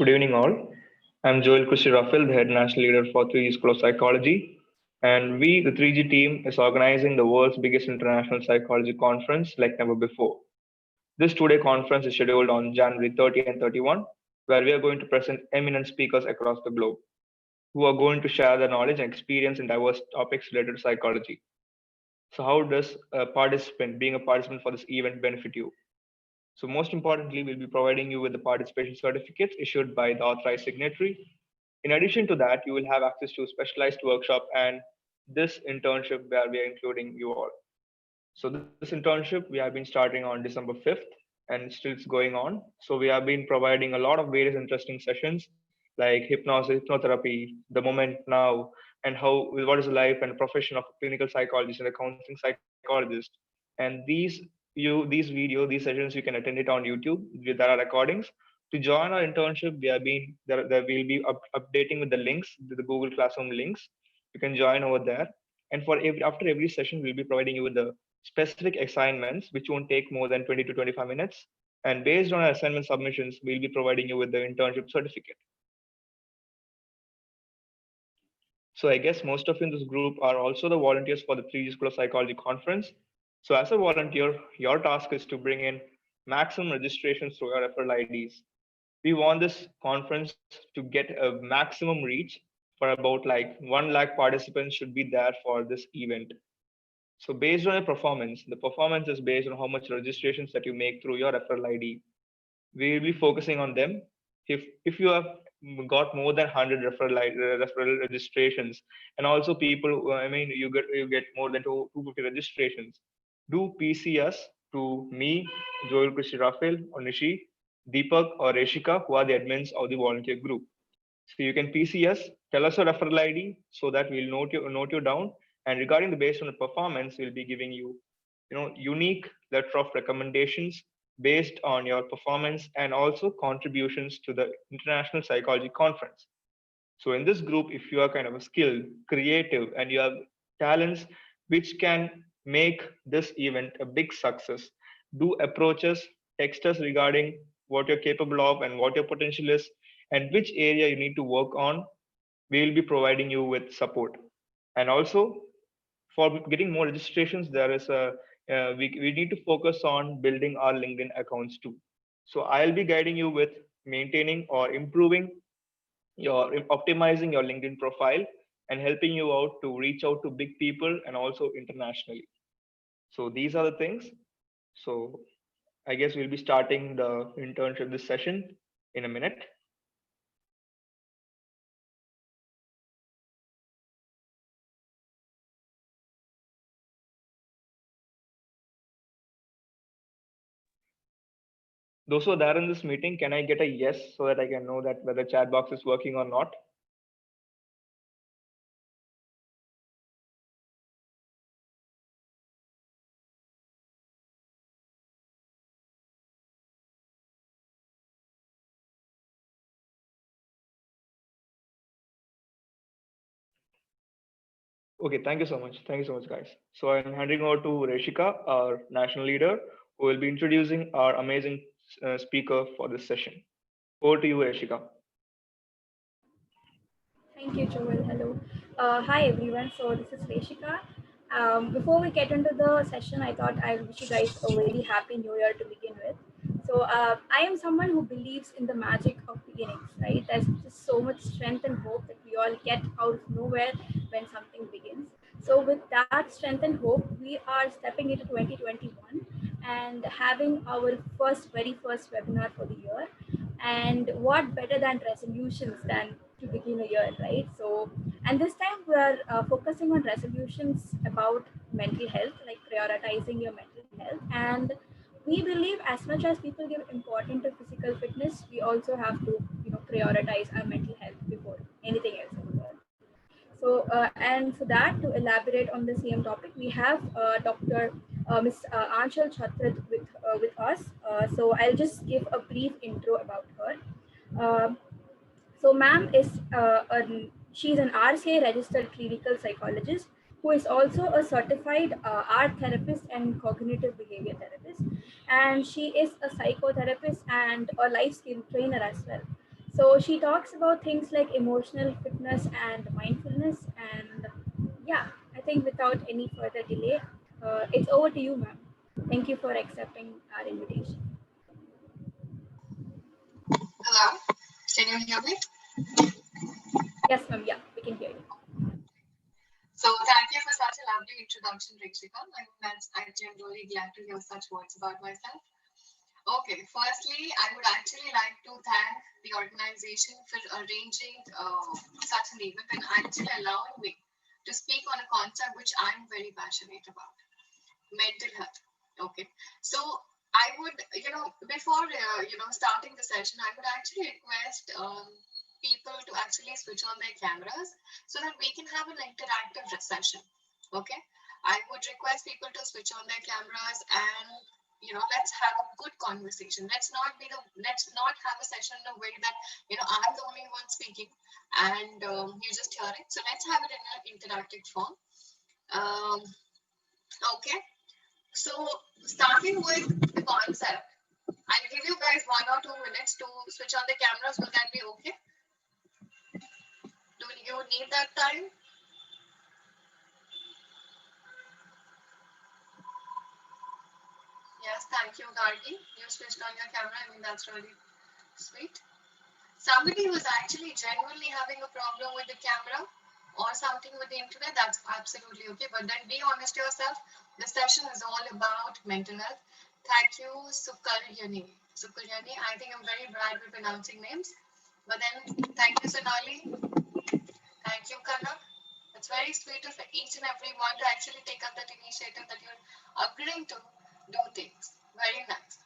Good evening, all. I'm Joel Kushirafil, the head national leader for 3G School of Psychology. And we, the 3G team, is organizing the world's biggest international psychology conference like never before. This two-day conference is scheduled on January 30 and 31, where we are going to present eminent speakers across the globe who are going to share their knowledge and experience in diverse topics related to psychology. So, how does being a participant for this event, benefit you? So most importantly, we'll be providing you with the participation certificates issued by the authorized signatory. In addition to that, you will have access to a specialized workshop and this internship where we are including you all. So this internship, we have been starting on December 5th and still it's going on. So we have been providing a lot of various interesting sessions like hypnosis, hypnotherapy, the moment now, and what is the life and profession of a clinical psychologist and a counseling psychologist. And these sessions, you can attend it on YouTube. There are recordings. To join our internship, there will be updating with the links, the Google Classroom links. You can join over there. And after every session, we'll be providing you with the specific assignments, which won't take more than 20 to 25 minutes. And based on our assignment submissions, we'll be providing you with the internship certificate. So I guess most of you in this group are also the volunteers for the 3G School of Psychology conference. So as a volunteer, your task is to bring in maximum registrations through your referral IDs. We want this conference to get a maximum reach for about like 1 lakh participants should be there for this event. So based on your performance, the performance is based on how much registrations that you make through your referral ID. We will be focusing on them. If you have got more than 100 referral registrations, and also people, you get more than 250 registrations, do PC us to me, Joel Krishi Rafael, or Nishi, Deepak, or Reshika, who are the admins of the volunteer group. So you can PC us, tell us your referral ID so that we'll note you down. And regarding the based on the performance, we'll be giving you, unique letter of recommendations based on your performance and also contributions to the International Psychology Conference. So in this group, if you are kind of a skilled, creative, and you have talents which can make this event a big success, do approach us, text us regarding what you're capable of and what your potential is and which area you need to work on. We will be providing you with support. And also, for getting more registrations, there is we need to focus on building our LinkedIn accounts too. So I'll be guiding you with maintaining or improving optimizing your LinkedIn profile and helping you out to reach out to big people and also internationally. So these are the things. So I guess we'll be starting the internship this session in a minute. Those who are there in this meeting, can I get a yes so that I can know that whether chat box is working or not? Okay, thank you so much. Thank you so much, guys. So I'm handing over to Reshika, our national leader, who will be introducing our amazing speaker for this session. Over to you, Reshika. Thank you, Joel. Hello. Hi, everyone. So this is Reshika. Before we get into the session, I thought I wish you guys a very happy new year to begin with. So I am someone who believes in the magic of beginnings, right? There's just so much strength and hope that we all get out of nowhere when something begins. So with that strength and hope, we are stepping into 2021 and having our very first webinar for the year. And what better than resolutions than to begin a year, right? So, and this time we are focusing on resolutions about mental health, like prioritizing your mental health. And we believe as much as people give importance to physical fitness, we also have to, prioritize our mental health before anything else in the world. So, and for that, to elaborate on the same topic, we have Dr. Ms. Aanchaal Chatrrath with us. So I'll just give a brief intro about her. So ma'am is she's an RCA registered clinical psychologist who is also a certified art therapist and cognitive behavior therapist, and she is a psychotherapist and a life skill trainer as well. So she talks about things like emotional fitness and mindfulness. And yeah, I think without any further delay, it's over to you, ma'am. Thank you for accepting our invitation. Hello, can you hear me? Yes, ma'am. Yeah, we can hear you. So thank you for such a lovely introduction, Rikshika. I'm really glad to hear such words about myself. Okay, firstly, I would actually like to thank the organization for arranging such an event and actually allowing me to speak on a concept which I'm very passionate about, mental health. Okay, so I would, before starting the session, I would actually request people to actually switch on their cameras so that we can have an interactive session. Okay, I would request people to switch on their cameras and let's have a good conversation. Let's not have a session in a way that I'm the only one speaking and you just hear it. So let's have it in an interactive form. Um, okay. So, starting with the concept, I'll give you guys 1 or 2 minutes to switch on the cameras. Will that be okay? Do you need that time? Yes, thank you, Gargi. You switched on your camera. I mean, that's really sweet. Somebody who's actually genuinely having a problem with the camera or something with the internet, that's absolutely okay. But then be honest to yourself. The session is all about mental health. Thank you, Sukaryani. Sukaryani, I think I'm very bad with pronouncing names. But then thank you, Sonali. Thank you, Kanak. It's very sweet of each and every one to actually take up that initiative that you're agreeing to do things. Very nice.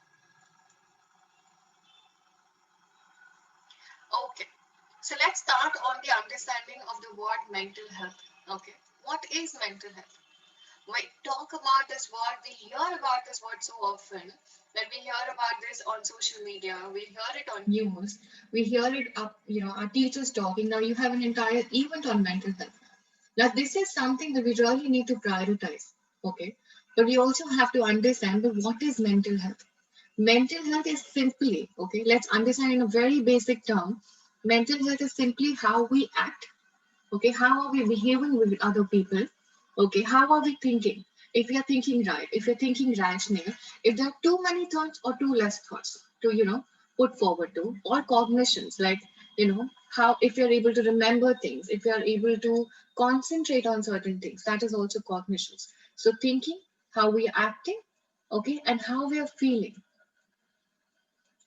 Okay. So let's start on the understanding of the word mental health. Okay. What is mental health? We talk about this word, we hear about this word so often that we hear about this on social media, we hear it on news, we hear it up, our teachers talking. Now you have an entire event on mental health. Now this is something that we really need to prioritize. Okay. But we also have to understand that what is mental health? Mental health is simply, okay, let's understand in a very basic term, mental health is simply how we act. Okay, how are we behaving with other people? Okay, how are we thinking? If we are thinking right, if you're thinking rational, if there are too many thoughts or too less thoughts to, put forward to, or cognitions, like, how if you're able to remember things, if you're able to concentrate on certain things, that is also cognitions. So thinking, how we are acting, okay, and how we are feeling.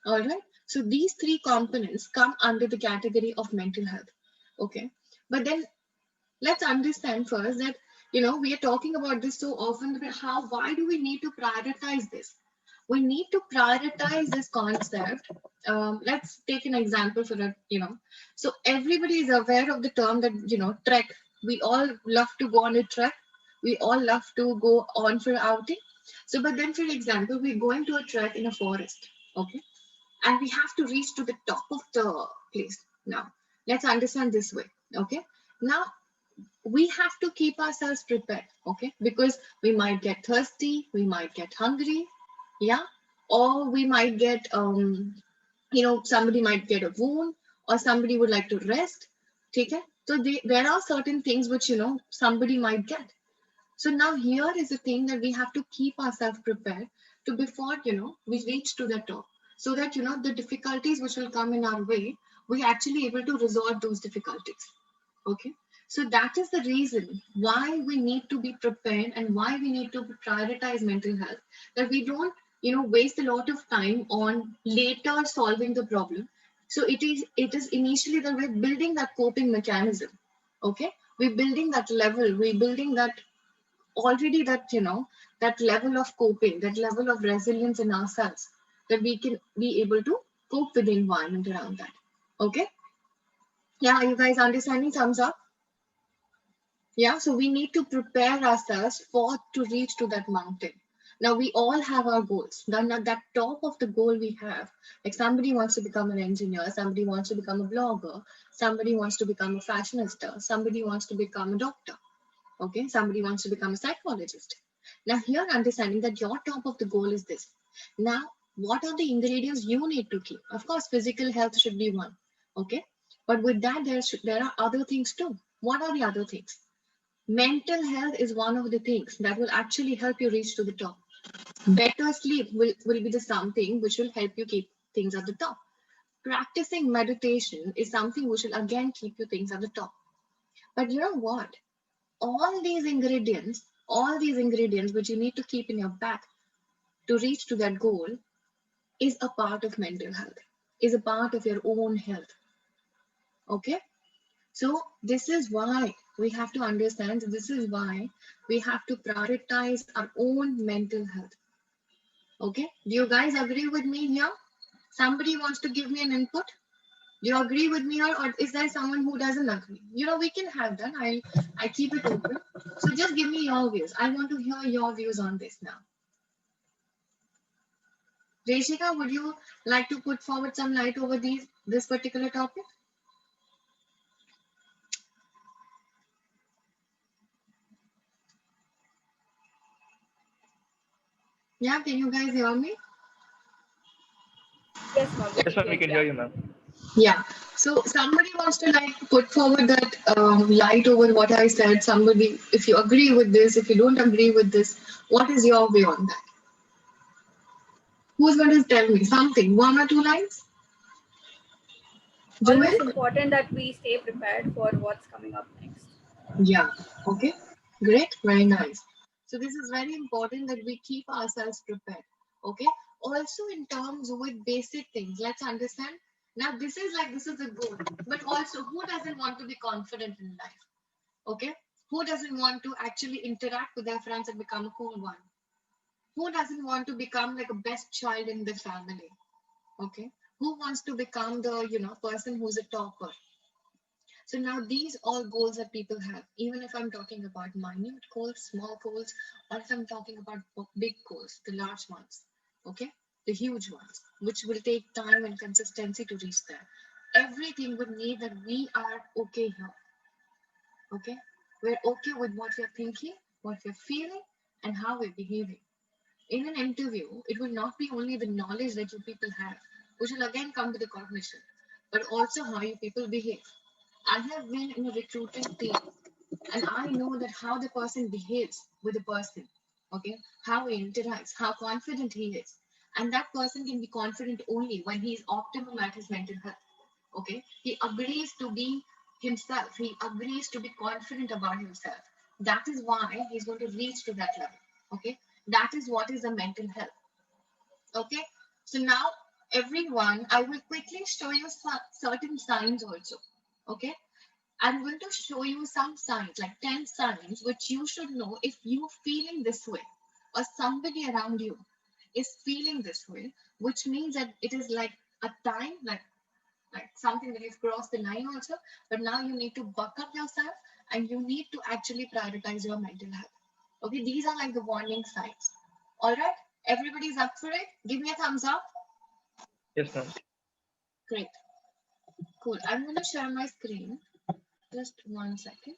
All right. So these three components come under the category of mental health. Okay. But then let's understand first that we are talking about this so often. Why do we need to prioritize this? We need to prioritize this concept. Let's take an example for it. So everybody is aware of the term that trek. We all love to go on a trek. We all love to go on for outing. So but then, for example, we're going to a trek in a forest. Okay, and we have to reach to the top of the place. Now let's understand this way. Okay, now we have to keep ourselves prepared. Okay, because we might get thirsty, we might get hungry, yeah, or we might get somebody might get a wound, or somebody would like to rest. Take it. So there are certain things which somebody might get. So now here is the thing that we have to keep ourselves prepared to before we reach to the top, so that the difficulties which will come in our way, we actually able to resolve those difficulties. Okay, so that is the reason why we need to be prepared and why we need to prioritize mental health, that we don't waste a lot of time on later solving the problem. So it is initially that we're building that coping mechanism. Okay, we're building that level, we're building that already, that that level of coping, that level of resilience in ourselves, that we can be able to cope with the environment around that. Okay, yeah, are you guys understanding? Thumbs up. Yeah, so we need to prepare ourselves for to reach to that mountain. Now we all have our goals. Then at that top of the goal we have, like somebody wants to become an engineer, somebody wants to become a blogger, somebody wants to become a fashionista, somebody wants to become a doctor. Okay, somebody wants to become a psychologist. Now here, understanding that your top of the goal is this. Now, what are the ingredients you need to keep? Of course, physical health should be one. Okay. But with that, there are other things too. What are the other things? Mental health is one of the things that will actually help you reach to the top. Better sleep will be the something which will help you keep things at the top. Practicing meditation is something which will again keep you things at the top. But you know what? All these ingredients which you need to keep in your back to reach to that goal is a part of mental health, is a part of your own health. Okay? So this is why we have to understand, this is why we have to prioritize our own mental health. Okay? Do you guys agree with me here? Somebody wants to give me an input? Do you agree with me, or is there someone who doesn't agree? We can have that. I keep it open. So just give me your views. I want to hear your views on this now. Reshika, would you like to put forward some light over this particular topic? Yeah, can you guys hear me? Yes, ma'am. Yes, ma'am, we can hear you, ma'am. Yeah. So somebody wants to put forward that light over what I said. Somebody, if you agree with this, if you don't agree with this, what is your view on that? Who's going to tell me something? One or two lines? Always important that we stay prepared for what's coming up next. Yeah. Okay. Great. Very nice. So this is very important that we keep ourselves prepared. Okay. Also in terms with basic things, let's understand. Now this is the goal, but also who doesn't want to be confident in life? Okay. Who doesn't want to actually interact with their friends and become a cool one? Who doesn't want to become like a best child in the family? Okay. Who wants to become the person who's a topper? So now these all goals that people have, even if I'm talking about minute goals, small goals, or if I'm talking about big goals, the large ones, okay, the huge ones, which will take time and consistency to reach there. Everything would need that we are okay here, okay? We're okay with what we're thinking, what we're feeling, and how we're behaving. In an interview, it will not be only the knowledge that you people have, which will again come to the cognition, but also how you people behave. I have been in a recruiting team, and I know that how the person behaves with the person, okay, how he interacts, how confident he is. And that person can be confident only when he is optimum at his mental health, okay. He agrees to be himself, he agrees to be confident about himself. That is why he's going to reach to that level, okay. That is what is the mental health, okay. So now, everyone, I will quickly show you certain signs also, okay. I'm going to show you some signs, like 10 signs, which you should know if you're feeling this way or somebody around you is feeling this way, which means that it is like a time, like something that you've crossed the line also, but now you need to buck up yourself and you need to actually prioritize your mental health. Okay, these are like the warning signs. All right, everybody's up for it? Give me a thumbs up. Yes, ma'am. Great. Cool. I'm going to share my screen. Just 1 second.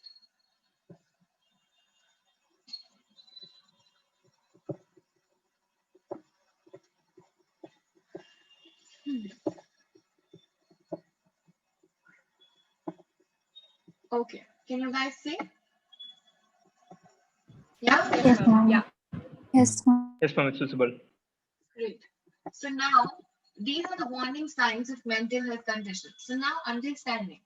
Okay. Can you guys see? Yeah? Yes, ma'am. Yeah. Yes, ma'am. Yes, ma'am, it's visible. Great. So now, these are the warning signs of mental health conditions. So now, understanding,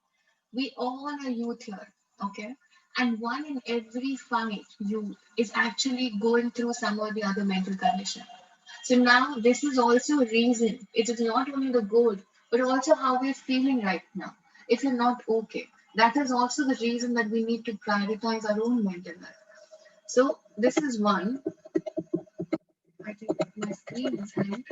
we all are youth here, okay? And one in every 5 youth is actually going through some or the other mental condition. So now, this is also a reason. It is not only the goal, but also how we're feeling right now. If you're not okay, that is also the reason that we need to prioritize our own mental health. So this is one. I think my screen is hanging.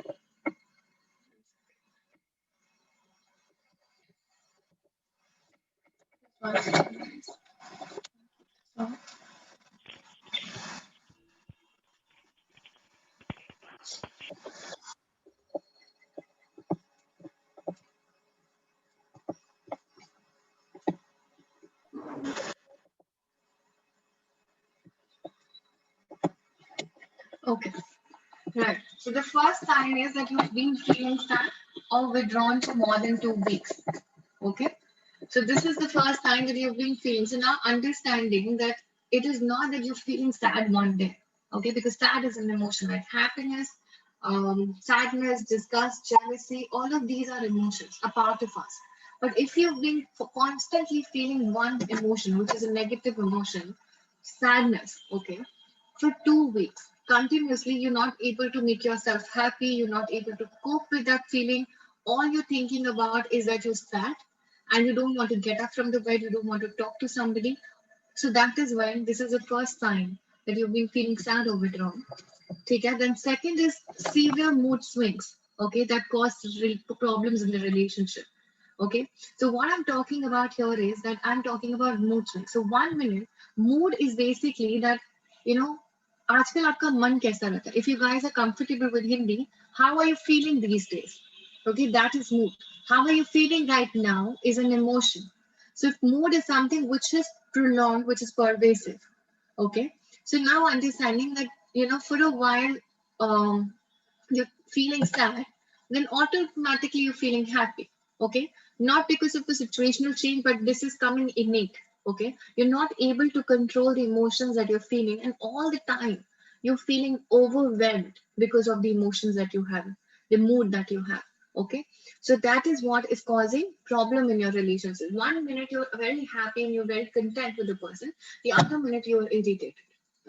Okay, right. So the first sign is that you've been feeling sad or withdrawn for more than 2 weeks. Okay. So this is the first time that you've been feeling. So now understanding that it is not that you're feeling sad one day. Okay, because sad is an emotion, right? Happiness, sadness, disgust, jealousy, all of these are emotions, a part of us. But if you've been constantly feeling one emotion, which is a negative emotion, sadness, okay, for 2 weeks continuously, you're not able to make yourself happy, you're not able to cope with that feeling. All you're thinking about is that you're sad and you don't want to get up from the bed, you don't want to talk to somebody. So that is when this is the first sign that you've been feeling sad or withdrawn. Okay, then second is severe mood swings, okay, that cause problems in the relationship. Okay, so what I'm talking about here is that I'm talking about mood swings. So 1 minute, mood is basically that, you know, आजकल आपका मन कैसा रहता है? If you guys are comfortable with Hindi, how are you feeling these days? Okay, that is mood. How are you feeling right now is an emotion. So if mood is something which is prolonged, which is pervasive, okay. So now understanding that, for a while, um, you're feeling sad, then automatically you're feeling happy. Okay. Not because of a situational change, but this is coming innate. Okay. You're not able to control the emotions that you're feeling, and all the time you're feeling overwhelmed because of the emotions that you have, the mood that you have. Okay. So that is what is causing problem in your relationship. 1 minute you're very happy and you're very content with the person, the other minute you're irritated.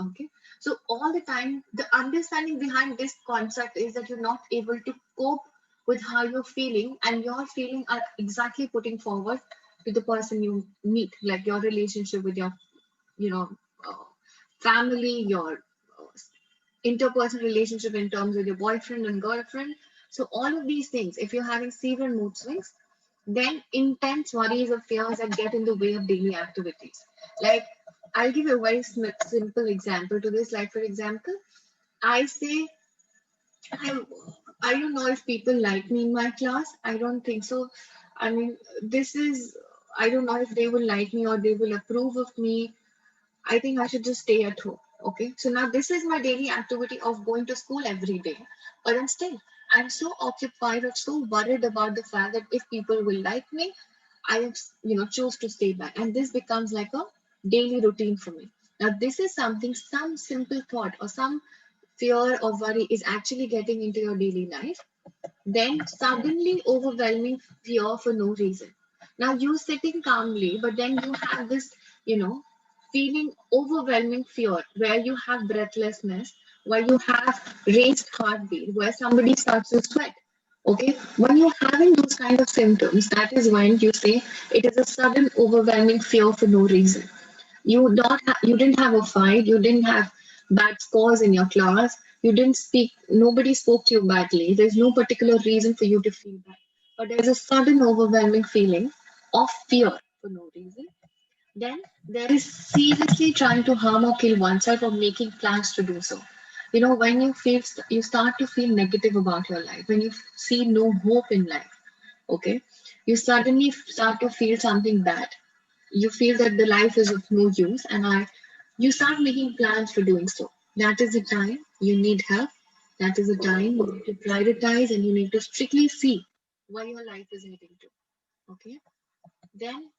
Okay. So all the time, the understanding behind this concept is that you're not able to cope with how you're feeling, and your feeling are exactly putting forward to the person you meet, like your relationship with your, you know, uh, family, your interpersonal relationship in terms with your boyfriend and girlfriend. So all of these things, if you're having severe mood swings, then intense worries or fears that get in the way of daily activities. Like, I'll give you a very simple example to this. Like, for example, I say, I, I don't know if people like me in my class. I don't think so. I mean, this is, I don't know if they will like me or they will approve of me. I think I should just stay at home. Okay. So now this is my daily activity of going to school every day. But then still, I'm so occupied or so worried about the fact that if people will like me, I, choose to stay back. And this becomes like a daily routine for me. Now, this is something, some simple thought or some fear or worry is actually getting into your daily life, then suddenly overwhelming fear for no reason. Now you sitting calmly, but then you have this, feeling overwhelming fear where you have breathlessness, where you have raised heartbeat, where somebody starts to sweat. Okay, when you're having those kind of symptoms, that is when you say it is a sudden overwhelming fear for no reason. You didn't have a fight, you didn't have bad scores in your class, you didn't speak, nobody spoke to you badly, there's no particular reason for you to feel bad, but there's a sudden overwhelming feeling of fear for no reason. Then there is seriously trying to harm or kill oneself or making plans to do so. When you start to feel negative about your life, when you see no hope in life, okay, you suddenly start to feel something bad. You feel that the life is of no use, and you start making plans for doing so. That is the time you need help. That is the time you need to prioritize, and you need to strictly see where your life is heading to. Okay. Then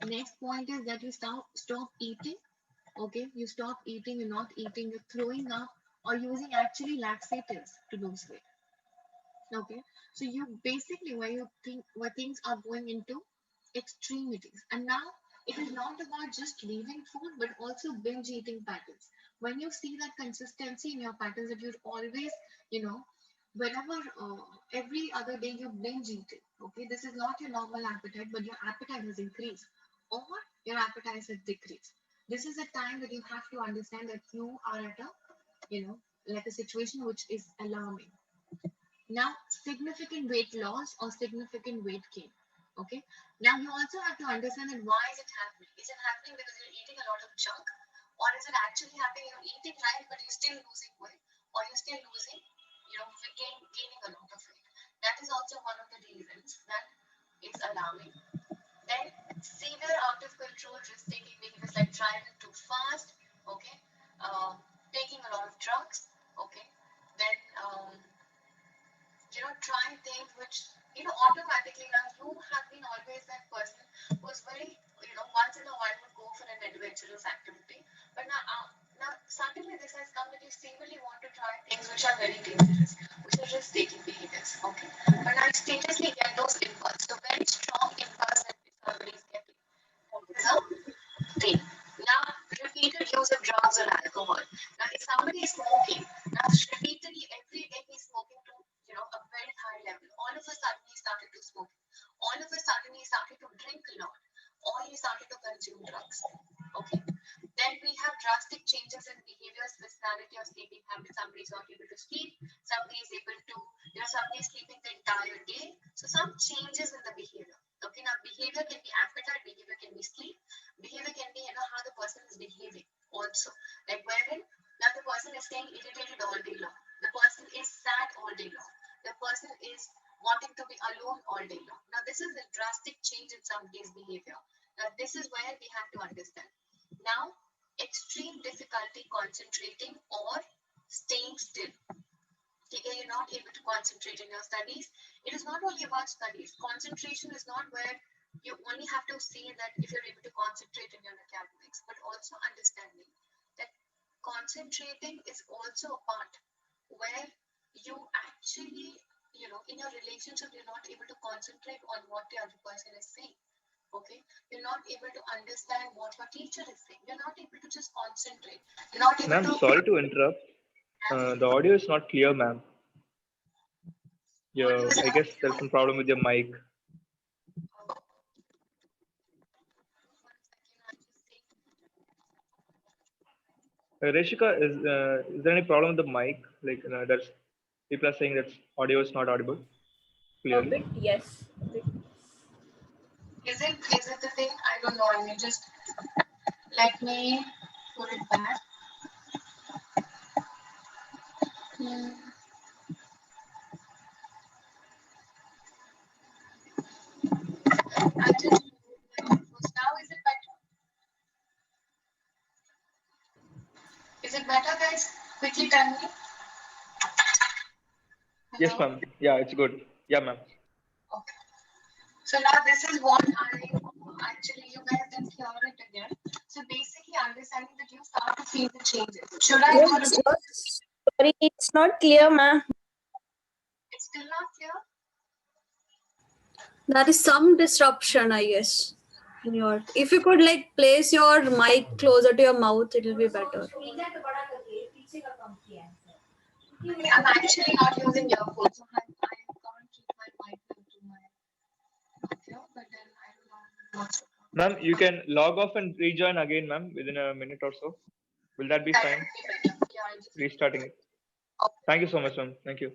next point is that you stop eating. Okay, you stop eating, you're not eating, you're throwing up, or using actually laxatives to lose weight. Okay, so you basically where things are going into extremities, and now it is not about just leaving food, but also binge eating patterns. When you see that consistency in your patterns, that you're always, you know, whenever every other day you binge eating. Okay, this is not your normal appetite, but your appetite has increased, or your appetite has decreased. This is a time that you have to understand that you are at a, like a situation which is alarming. Now, significant weight loss or significant weight gain. Okay. Now, you also have to understand that why is it happening? Is it happening because you're eating a lot of junk, or is it actually happening you're eating right but you're still losing weight, or you're still losing, gaining a lot of weight? That is also one of the reasons that is alarming. Then, severe out of control risk-taking behaviors like driving too fast. Okay. Taking a lot of drugs. Okay. Then. trying things which, automatically now you have been always that person who's very, once in a while would go for an adventurous activity. But now suddenly this has come that you seemingly want to try things which are very dangerous, which are just taking behaviors. Okay. But now you seriously get those impulse, the very strong impulse that somebody is getting. Is a thing. Now, repeated use of drugs or alcohol. Now, if somebody is smoking, now repeatedly every day he's smoking to a very high level. All of a sudden he started to smoke. All of a sudden he started to drink a lot. Or he started to consume drugs. Okay. Then we have drastic changes in behaviors, personality, or sleeping habits. Somebody is not able to sleep. Somebody is able to, somebody is sleeping the entire day. So some changes in the behavior. Okay, now behavior can be appetite, behavior can be sleep, behavior can be how the person is behaving also. Like wherein now the person is staying irritated all day long. The person is sad all day long. The person is wanting to be alone all day long. Now this is a drastic change in somebody's behavior. Now this is where we have to understand. Now extreme difficulty concentrating or staying still. Okay, you're not able to concentrate in your studies. It is not only about studies. Concentration is not where you only have to see that if you're able to concentrate in your academics, but also understanding that concentrating is also a part where you actually, in your relationship, you're not able to concentrate on what the other person is saying. Okay, you're not able to understand what your teacher is saying. You're not able to just concentrate. You're not able Ma'am, to. sorry to interrupt. The audio is not clear, ma'am. Audio is I not guess there's some problem with your mic. Reshika, is there any problem with the mic? Like, there's people are saying that audio is not audible A clearly. bit, yes. A bit. Is it the thing? I don't know. I mean, just let me put it back. I just now is it better? Is it better, guys? Quickly tell me. Yes, Hello? ma'am. Yeah, it's good. Yeah, ma'am. Okay. So now this is what actually you guys didn't hear it again. So basically understanding that you start to feel the changes. Should I go to Sorry, it's not clear, ma'am. It's still not clear? There is some disruption, I guess. If you could place your mic closer to your mouth, it will be better. I'm actually not using earphones, so I can't keep my mic into my audio, but then I don't know what's the problem. Ma'am, you can log off and rejoin again, ma'am, within a minute or so. Will that be That fine? would be better. Yeah, I just Restarting it. Thank you so much, ma'am. Thank you.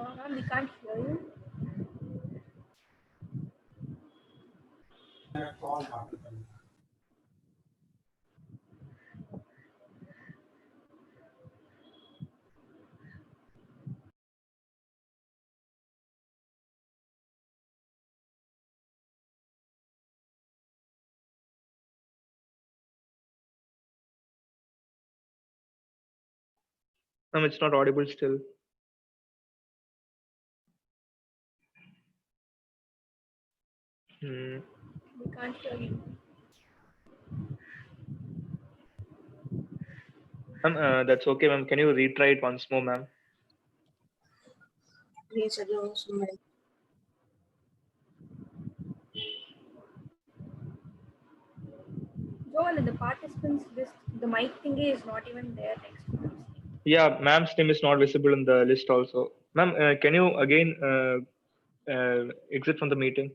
Ma'am, we can't hear you. Ma'am, it's not audible still. Hmm. We can't hear you. Ma'am, that's okay, ma'am. Can you retry it once more, ma'am? Joel, in the participants list, the mic thingy is not even there next to us. Yeah, ma'am's name is not visible in the list also. Ma'am, can you again exit from the meeting?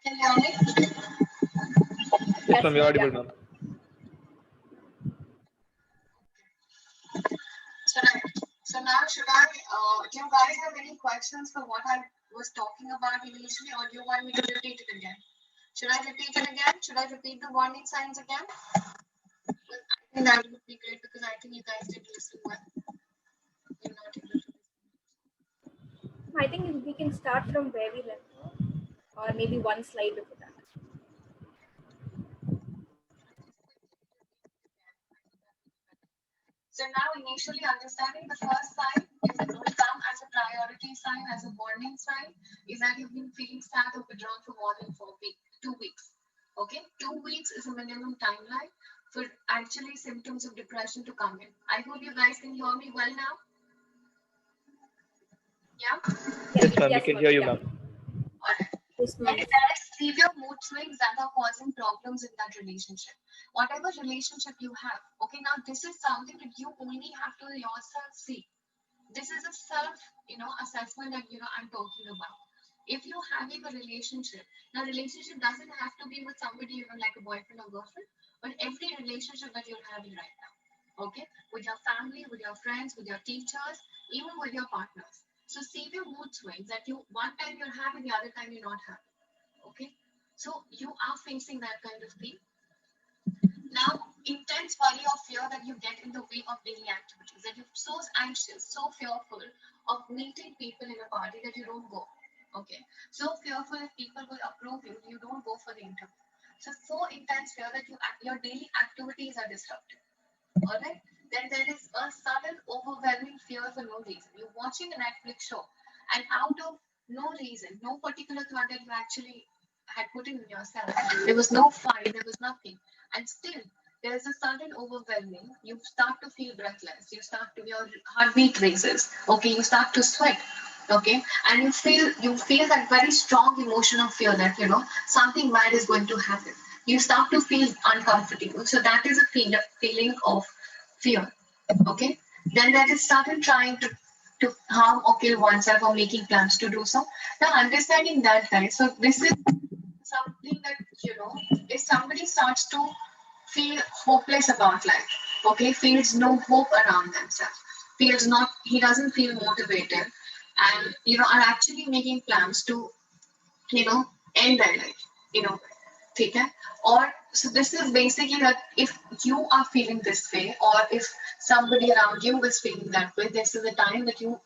Can you hear me? Yes, ma'am, you're ma'am, audible, yeah. ma'am. So now, should I? Do you guys have any questions for what I was talking about initially, or do you want me to repeat it again? Should I repeat it again? Should I repeat the warning signs again? Well, I think that would be great because I think you guys did listen well. You're not able to. I think we can start from where we left off, or maybe one slide before that. So now, initially understanding the first sign is it will come as a priority sign, as a warning sign, is that you've been feeling sad or withdrawn for more than 2 weeks. Okay, 2 weeks is a minimum timeline for actually symptoms of depression to come in. I hope you guys can hear me well now. Yeah. Yes, ma'am, we Yes, can ma'am, hear you, yeah. ma'am. Yes, ma'am. And there are severe mood swings that are causing problems in that relationship. Whatever relationship you have, okay, now this is something that you only have to yourself see. This is a self, assessment that I'm talking about. If you're having a relationship, now relationship doesn't have to be with somebody like a boyfriend or girlfriend, but every relationship that you're having right now, okay, with your family, with your friends, with your teachers, even with your partners. So severe mood swings that you one time you're having, the other time you're not having. Okay, so you are facing that kind of thing. Now, intense worry or fear that you get in the way of daily activities, that you're so anxious, so fearful of meeting people in a party that you don't go. Okay, so fearful if people will approve you, you don't go for the interview. So intense fear that your daily activities are disrupted. All right. Then there is a sudden, overwhelming fear for no reason. You're watching a Netflix show, and out of no reason, no particular thought that you actually had put in yourself, there was no fight, there was nothing, and still there is a sudden overwhelming. You start to feel breathless. Your heartbeat raises. Okay, you start to sweat. Okay, and you feel that very strong emotion of fear that something bad is going to happen. You start to feel uncomfortable. So that is a feeling of fear. Okay, then there is sudden trying to harm or kill oneself or making plans to do so. Now understanding that, guys. So this is something that if somebody starts to feel hopeless about life, okay, feels no hope around themselves, he doesn't feel motivated, and are actually making plans to end their life, Okay? Or so this is basically that if you are feeling this way, or if somebody around you is feeling that way, this is the time that you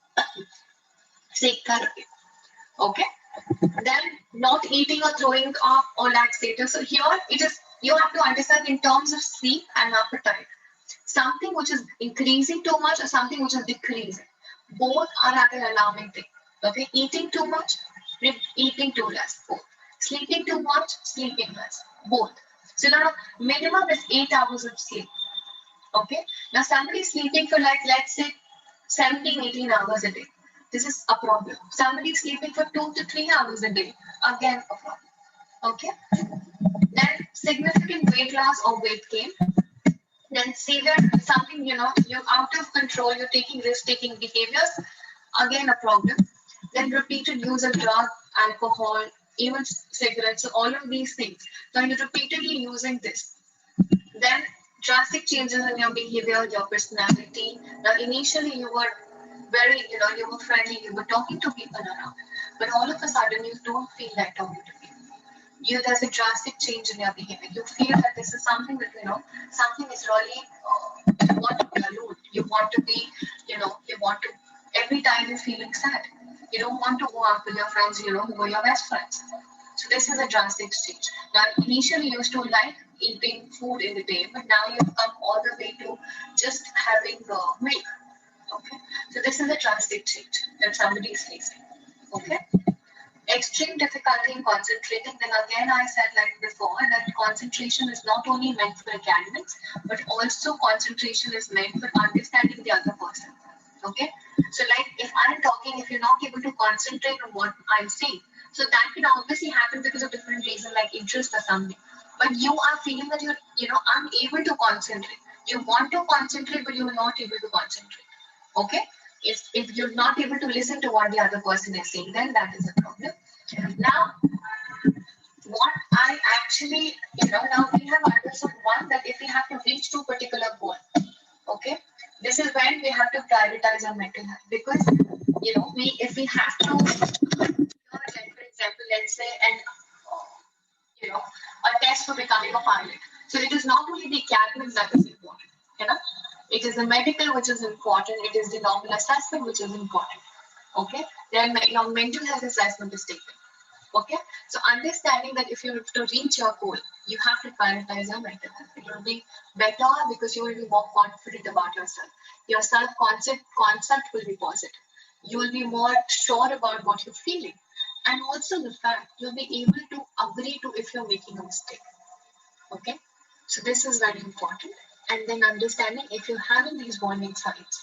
seek therapy. Okay? Then not eating or throwing up or laxative. So here it is, you have to understand in terms of sleep and appetite. Something which is increasing too much or something which is decreasing. Both are at an alarming thing. Okay, eating too much, eating too less. Both. Sleeping too much, sleeping less. Both. So now minimum is 8 hours of sleep. Okay. Now somebody is sleeping for like let's say 17, 18 hours a day. This is a problem. Somebody is sleeping for 2 to 3 hours a day. Again a problem. Okay. Then significant weight loss or weight gain. Then severe something, you're out of control, you're taking risk-taking behaviors, again a problem. Then repeated use of drug, alcohol, even cigarettes, so all of these things. So you're repeatedly using this. Then drastic changes in your behavior, your personality. Now initially you were very, you were friendly, you were talking to people around, but all of a sudden you don't feel like talking to people. There's a drastic change in your behavior. You feel that this is something that something is really you want to be alone. You want to be, you want to every time you're feeling sad. You don't want to go out with your friends, who are your best friends. So this is a drastic change. Now initially you used to like eating food in the day, but now you've come all the way to just having milk. Okay, so this is a drastic change that somebody is facing. Okay. Extreme difficulty in concentrating, then again I said like before that concentration is not only meant for academics, but also concentration is meant for understanding the other person. Okay, so like if I'm talking, if you're not able to concentrate on what I'm saying, so that can obviously happen because of different reasons like interest or something. But you are feeling that you're unable to concentrate. You want to concentrate, but you're not able to concentrate. Okay. If you're not able to listen to what the other person is saying, then that is a problem. Now, what I actually, now we have understood one that if we have to reach to a particular goal, okay, this is when we have to prioritize our mental health because, if we have to, like for example, let's say, a test for becoming a pilot. So it is not only the academics that is important, it is the medical which is important, it is the normal assessment which is important. Okay, then your mental health assessment is taken. Okay, so understanding that if you have to reach your goal, you have to prioritize your mental health. It will be better because you will be more confident about yourself. Your self-concept will be positive. You will be more sure about what you're feeling. And also the fact you'll be able to agree to if you're making a mistake. Okay, so this is very important. And then understanding if you're having these warning signs,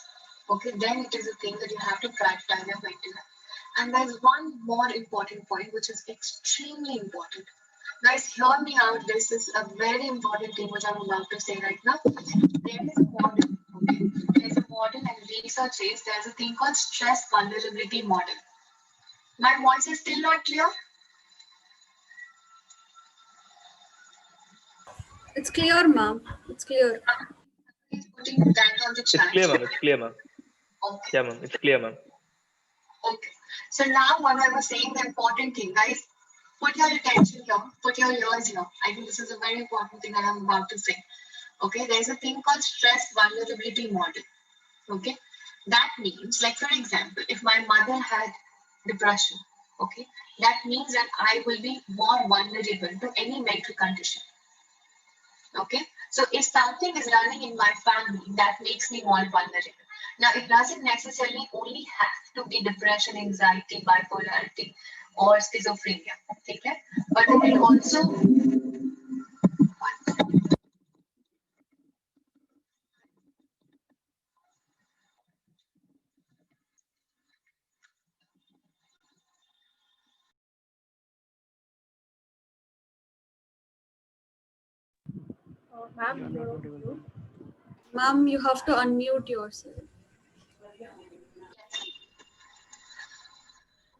okay, then it is a thing that you have to prioritize your mental health. And there's one more important point, which is extremely important. Guys, hear me out. This is a very important thing which I'm about to say right now. There is a model, okay? There's a model and research says there's a thing called stress vulnerability model. My voice is still not clear? It's clear, ma'am. It's clear. Please putting that on the It's chat. clear, ma'am. It's clear, ma'am. Okay. Yeah, ma'am. It's clear, ma'am. Okay. So now what I was saying, the important thing, guys, put your attention here, put your ears here. I think this is a very important thing that I'm about to say. Okay, there's a thing called stress vulnerability model. Okay, that means, like for example, if my mother had depression, okay, that means that I will be more vulnerable to any mental condition. Okay, so if something is running in my family, that makes me more vulnerable. Now, it doesn't necessarily only have to be depression, anxiety, bipolarity, or schizophrenia. Okay, but it also Ma'am, you're on mute. Ma'am, you have to unmute yourself.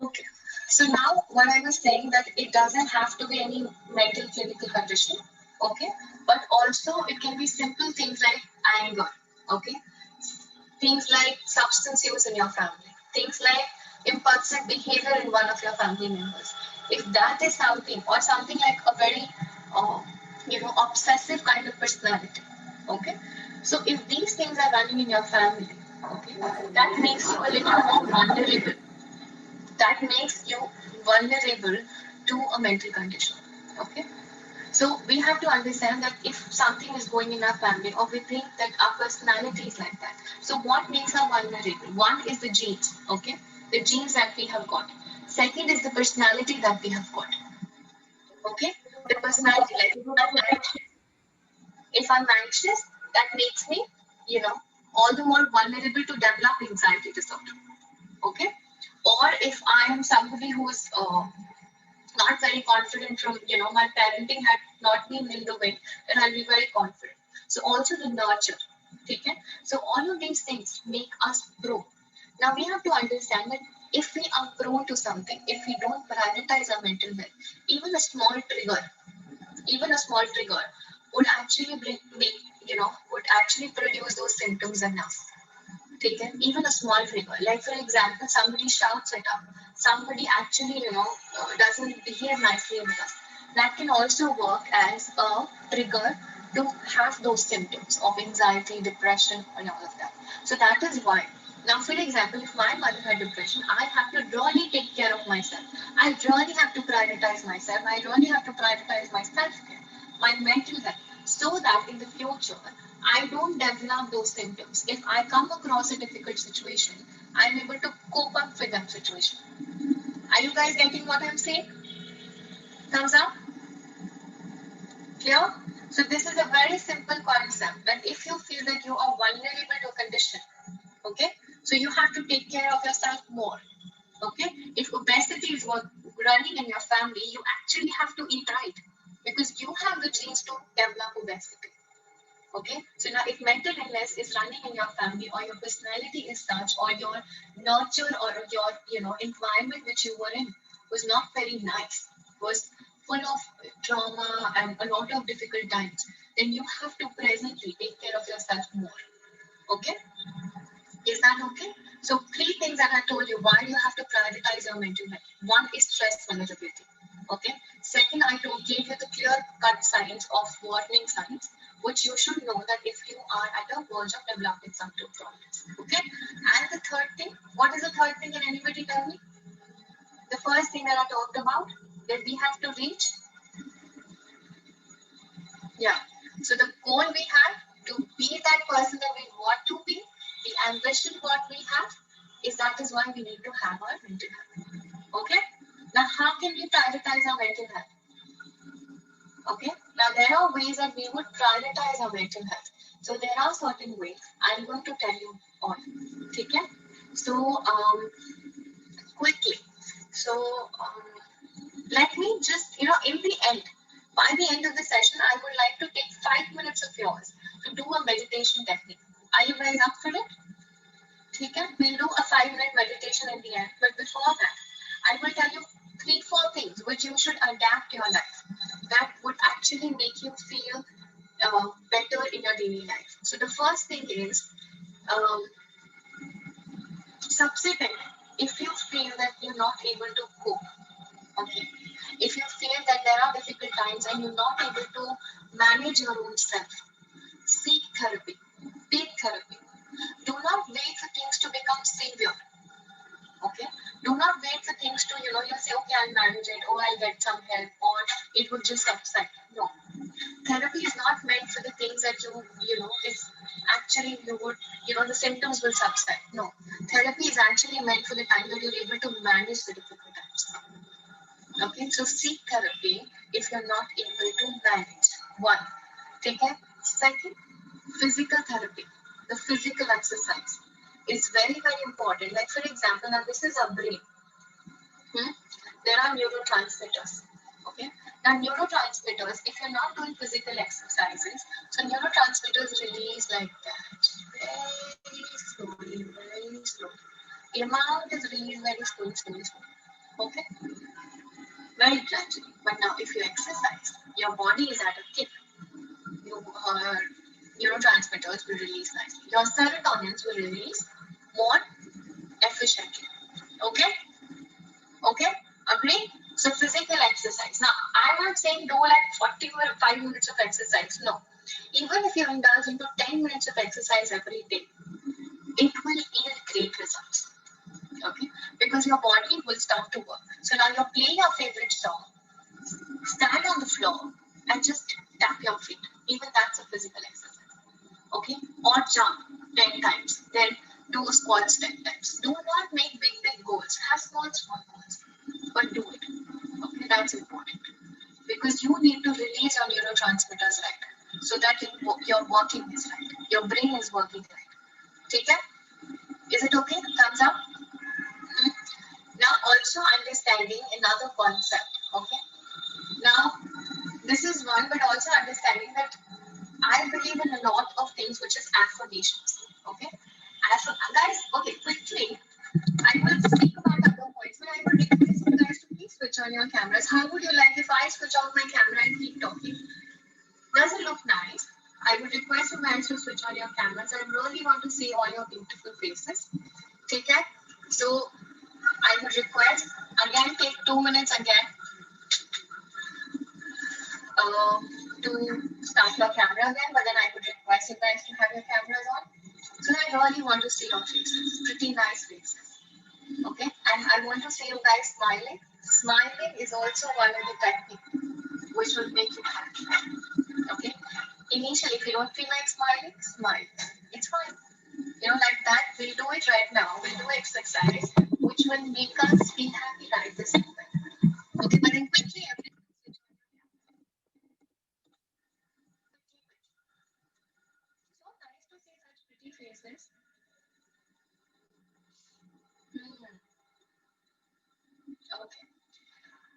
okay. So now what I was saying that it doesn't have to be any mental clinical condition, okay? But also it can be simple things like anger, okay? Things like substance use in your family, things like impulsive behavior in one of your family members. If that is something, or something like a very obsessive kind of personality. Okay, so if these things are running in your family, okay, that makes you a little more vulnerable. That makes you vulnerable to a mental condition. Okay, so we have to understand that if something is going in our family, or we think that our personality is like that, so what makes us vulnerable? One is the genes, okay, the genes that we have got. Second is the personality that we have got. Okay, the personality, like if I'm anxious, that makes me, all the more vulnerable to develop anxiety disorder. Okay, or if I am somebody who is not very confident from, my parenting had not been in the way, then I'll be very confident. So also the nurture. Okay, so all of these things make us prone. Now we have to understand that if we are prone to something, if we don't prioritize our mental health, even a small trigger, even a small trigger would actually would actually produce those symptoms in us. Okay, even a small trigger, like for example, somebody shouts at us, somebody actually doesn't behave nicely with us, that can also work as a trigger to have those symptoms of anxiety, depression, and all of that. So that is why, now for example, if my mother had depression, I have to really take care of myself. I really have to prioritize myself. I really have to prioritize my self-care, my mental health, so that in the future I don't develop those symptoms. If I come across a difficult situation, I'm able to cope up with that situation. Are you guys getting what I'm saying? Thumbs up? Clear? So this is a very simple concept that if you feel that you are vulnerable to a condition, okay, so you have to take care of yourself more. Okay, if obesity is what running in your family, you actually have to eat right, because you have the genes to develop obesity. Okay, so now if mental illness is running in your family, or your personality is such, or your nurture, or your environment which you were in was not very nice, was full of trauma and a lot of difficult times, then you have to presently take care of yourself more. Okay, is that okay? So 3 things that I told you why you have to prioritize your mental health. One is stress vulnerability. Okay. Second, I gave you the clear-cut signs of warning signs, which you should know that if you are at a verge of developing some problems. Okay. And the third thing, what is the third thing? Can anybody tell me? The first thing that I talked about, that we have to reach. Yeah. So the goal we have to be that person that we want to be, the ambition what we have, is why we need to have our mental health. Okay. Now, how can we prioritize our mental health? Okay. Now, there are ways that we would prioritize our mental health. So there are certain ways. I'm going to tell you all. Okay. So quickly. So let me just in the end. By the end of the session, I would like to take 5 minutes of yours to do a meditation technique. Are you guys up for it? Okay, we'll do a 5-minute meditation at the end. But before that, I will tell you 3-4 things which you should adapt to your life that would actually make you feel better in your daily life. So the first thing is, सबसे पहले, if you feel that you're not able to cope, okay, if you feel that there are difficult times and you're not able to manage your own self, seek therapy, take therapy. Do not wait for things to become severe. Okay? Do not wait for things to, you say, okay, I'll manage it, or I'll get some help, or it would just subside. No. Therapy is not meant for the things that if actually you would, the symptoms will subside. No. Therapy is actually meant for the time that you're able to manage the difficult times. Okay, so seek therapy if you're not able to manage. One, take care. Second, physical therapy. The physical exercise is very, very important. Like for example, now this is our brain. There are neurotransmitters. Okay, now neurotransmitters, if you're not doing physical exercises, so neurotransmitters release like that, very slowly, very slowly. The amount is released very slowly, slowly, slowly. Okay. Very gradually. But now, if you exercise, your body is at a kick. Your neurotransmitters will release nicely. Your serotonins will release more efficiently. Okay? Okay? Agree? So physical exercise. Now, I have saying do like 45 minutes of exercise. No. Even if you indulge into 10 minutes of exercise every day, it will yield great results. Okay? Because your body will start to work. So now you're playing your favorite song, stand on the floor and just tap your feet. Even that's a physical exercise. Okay? Or jump 10 times. Then do squats 10 times. Do not make big goals. Have small goals. But do it. Okay? That's important. Because you need to release your neurotransmitters right. So that your working is right. Your brain is working right. Take it? Is it okay? Thumbs up? Now also understanding another concept. Okay? Now, this is one, but also understanding that I believe in a lot of things which is affirmations. Okay? Guys, okay, quickly, I will speak about other points, but I would request you guys to please switch on your cameras. How would you like if I switch off my camera and keep talking? Does it look nice? I would request you guys to switch on your cameras. I really want to see all your beautiful faces. Take care. So I would request, again, take 2 minutes again to start your camera again, but then I would request you guys to have your cameras on. So I really want to see your faces, pretty nice faces. Okay, and I want to see you guys smiling. Smiling is also one of the techniques which will make you happy. Okay, initially, if you don't feel like smiling, smile. It's fine. You know, like that, we'll do it right now. We'll do exercise which will make us feel happy right this moment. Okay, but then quickly, everything. So nice to see such pretty faces. Okay.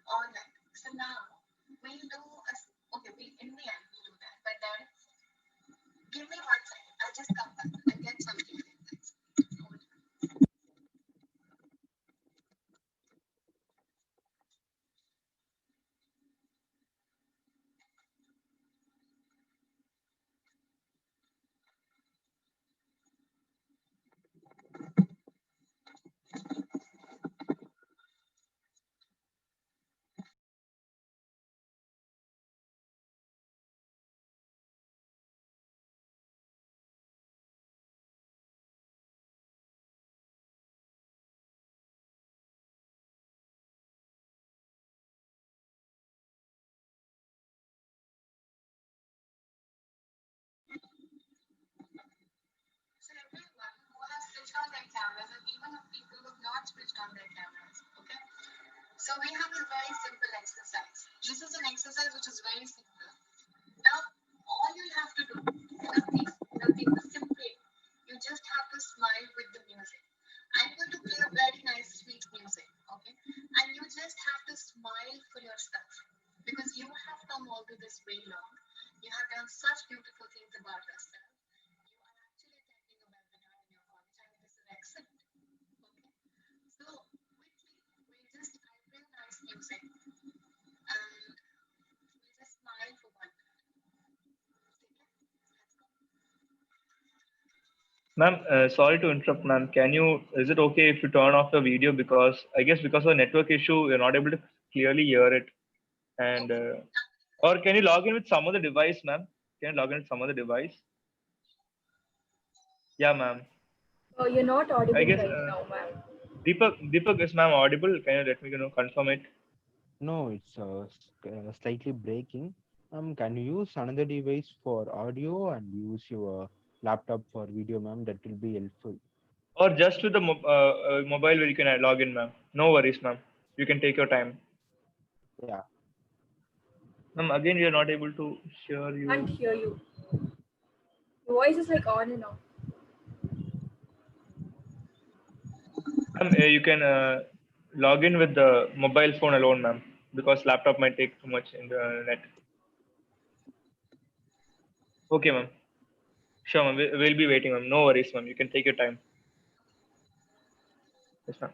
All right. So now we'll do okay. In the end we'll do that. But then give me 1 second. I'll just come back and get something. So everyone who has switched on their cameras, and even of people who have not switched on their cameras, okay? So we have a very simple exercise. This is an exercise which is very simple. Now, all you'll have to do, nothing, simply, you just have to smile with the music. I'm going to play a very nice, sweet music, okay? And you just have to smile for yourself because you have come all to this way long. You have done such beautiful things about yourself. You are actually attending a webinar in your college. I mean, this is excellent, okay? So, quickly, I'll play nice music and we'll just smile for 1 minute. Ma'am, sorry to interrupt, ma'am. Is it okay if you turn off the video because I guess because of a network issue, you're not able to clearly hear it. And or can you log in with some other device, ma'am? Can you log in with some other device? Yeah, ma'am. Oh, you're not audible I guess right now, ma'am. Deepak, is ma'am audible? Can you let me confirm it? No, it's slightly breaking. Can you use another device for audio and use your laptop for video, ma'am? That will be helpful. Or just with the mobile where you can log in, ma'am. No worries, ma'am. You can take your time. Yeah. Ma'am, again, we are not able to hear you. Can't hear you. Your voice is like on and off. Ma'am, you can log in with the mobile phone alone, ma'am, because laptop might take too much in the net. Okay, ma'am. Sure, ma'am. We'll be waiting, ma'am. No worries, ma'am. You can take your time. Yes, ma'am.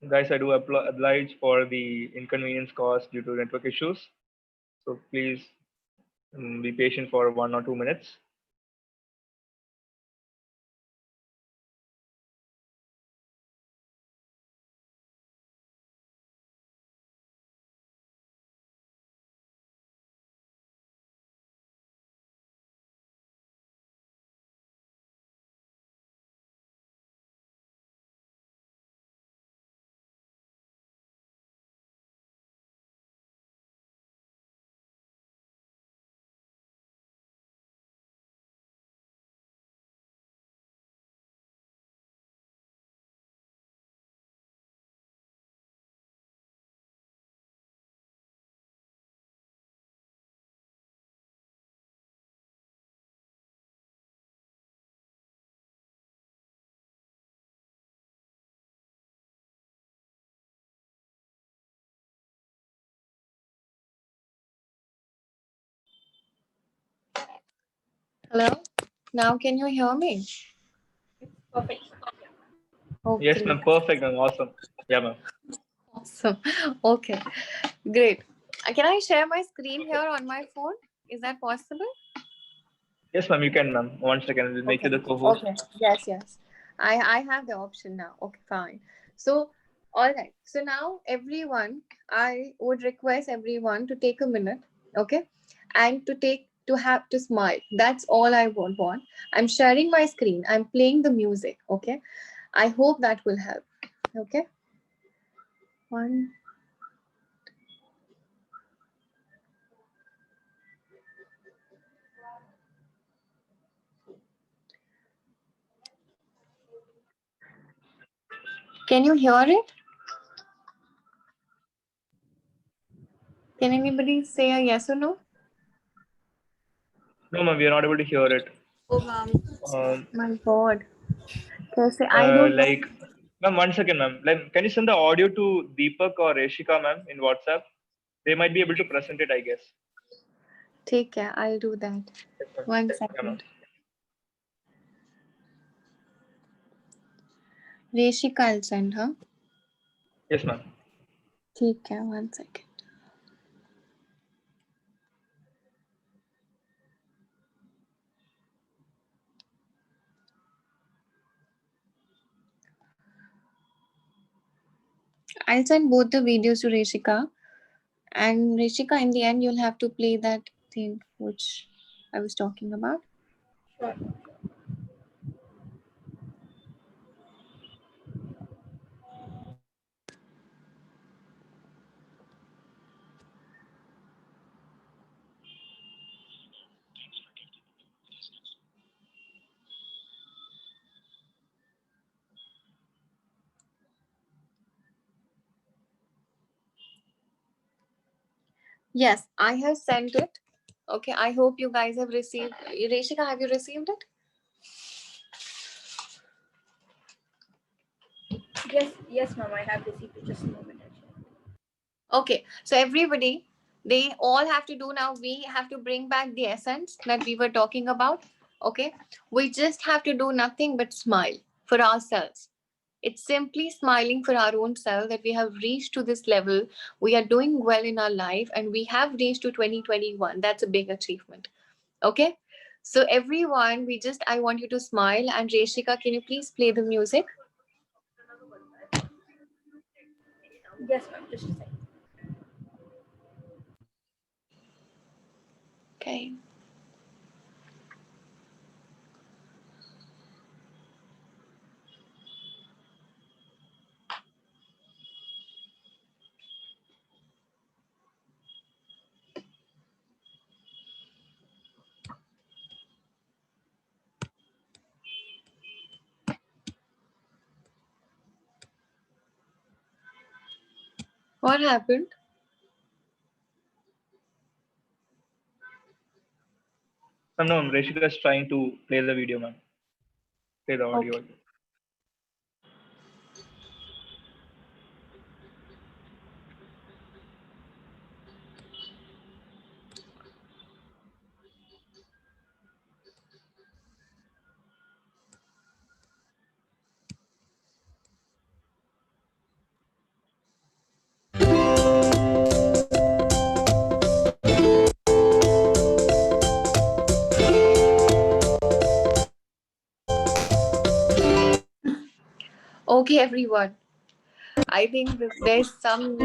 Guys, I do oblige for the inconvenience caused due to network issues. So please be patient for 1 or 2 minutes. Hello? Now can you hear me? Perfect. Oh, Yes, great. ma'am. Perfect, ma'am. Awesome. Yeah, ma'am. Awesome. Okay, great. Can I share my screen here on my phone? Is that possible? Yes, ma'am. You can, ma'am. One second. We'll make you Okay. the co-host. Okay. Yes, yes. I have the option now. Okay, fine. So, all right. So now everyone, I would request everyone to take a minute, okay? And to have to smile. That's all I would want. I'm sharing my screen. I'm playing the music, okay? I hope that will help. Okay? One. Can you hear it? Can anybody say a yes or no? No, ma'am. We are not able to hear it. Oh, ma'am. My God. Okay, I don't know. Like, ma'am. One second, ma'am. Like, can you send the audio to Deepak or Reshika, ma'am, in WhatsApp? They might be able to present it, I guess. Take care. I'll do that. Yes, ma'am. One Yeah, ma'am. second. Reshika, I'll send her. Yes, ma'am. ठीक है, 1 second. I'll send both the videos to Reshika. And Reshika, in the end, you'll have to play that thing which I was talking about. Sure. Yes, I have sent it. Okay, I hope you guys have received. Reshika, have you received it? Yes, ma'am. I have received it. Just a moment. Actually. Okay, so everybody, they all have to do now. We have to bring back the essence that we were talking about. Okay, we just have to do nothing but smile for ourselves. It's simply smiling for our own self that we have reached to this level. We are doing well in our life and we have reached to 2021. That's a big achievement. Okay, so everyone, I want you to smile. And Reshika, can you please play the music? Yes, ma'am. Just a second. Okay. What happened? Ma'am, no, ma'am. Reshika is trying to play the video, ma'am. Play the audio. Okay. Okay, everyone. I think there's some.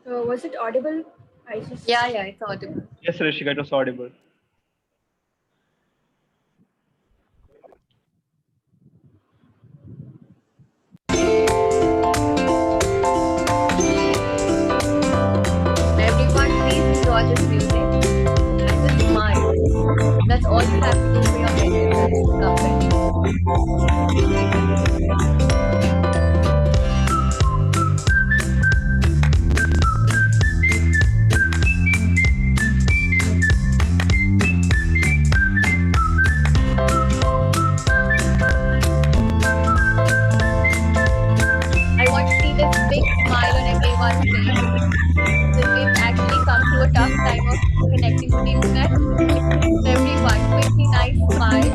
Was it audible? I just. Yeah, it's audible. Yes, Reshika, it was audible. Everyone, please enjoy this music and just smile. That's all you have to do for your mental health. big smile on everyone's face because we've actually come through a tough time of connecting with the internet. So everyone, quickly nice smile.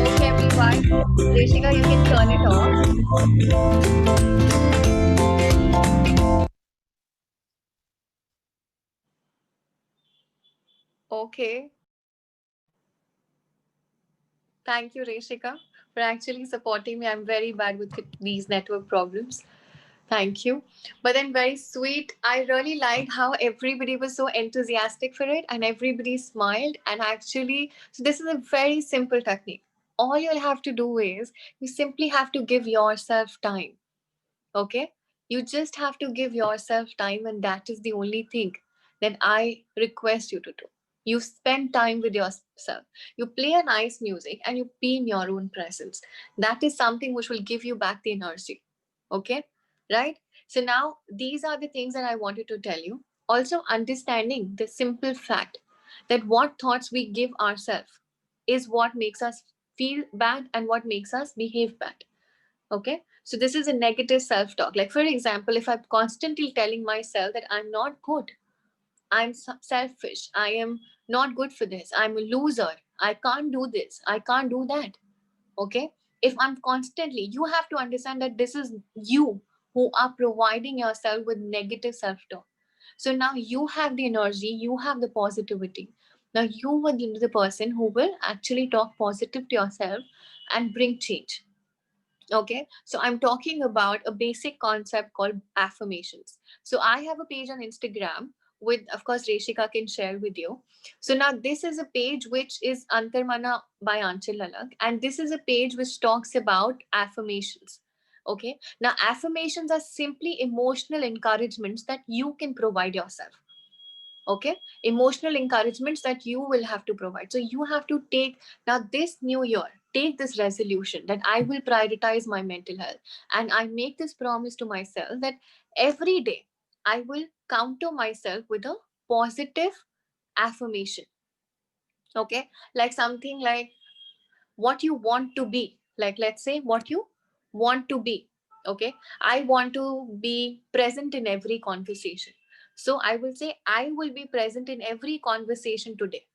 Okay, everyone. Rishika, you can turn it off. Okay. Thank you, Rishika, for actually supporting me. I'm very bad with these network problems. Thank you. But then, very sweet. I really liked how everybody was so enthusiastic for it and everybody smiled. And actually, so this is a very simple technique. All you'll have to do is you simply have to give yourself time. Okay? You just have to give yourself time, and that is the only thing that I request you to do. You spend time with yourself. You play a nice music and you be in your own presence. That is something which will give you back the energy. Okay? Right? So now these are the things that I wanted to tell you. Also, understanding the simple fact that what thoughts we give ourselves is what makes us feel bad and what makes us behave bad. Okay, so this is a negative self talk. Like, for example, if I'm constantly telling myself that I'm not good, I'm selfish, I am not good for this, I'm a loser, I can't do this, I can't do that. Okay, if I'm constantly, you have to understand that this is you who are providing yourself with negative self talk. So now you have the energy, you have the positivity. Now you will be the person who will actually talk positive to yourself and bring change. Okay, so I'm talking about a basic concept called affirmations. So I have a page on Instagram with, of course, Reshika can share with you. So now this is a page which is Antarmana by Aanchaal Chatrrath Alagh, and this is a page which talks about affirmations. Okay, now affirmations are simply emotional encouragements that you can provide yourself. Okay, emotional encouragements that you will have to provide. So you have to take, now this new year, take this resolution that I will prioritize my mental health, and I make this promise to myself that every day I will counter myself with a positive affirmation. Okay, like something like what you want to be, like let's say what you want to be. Okay, I want to be present in every conversation, so I will say I will be present in every conversation today.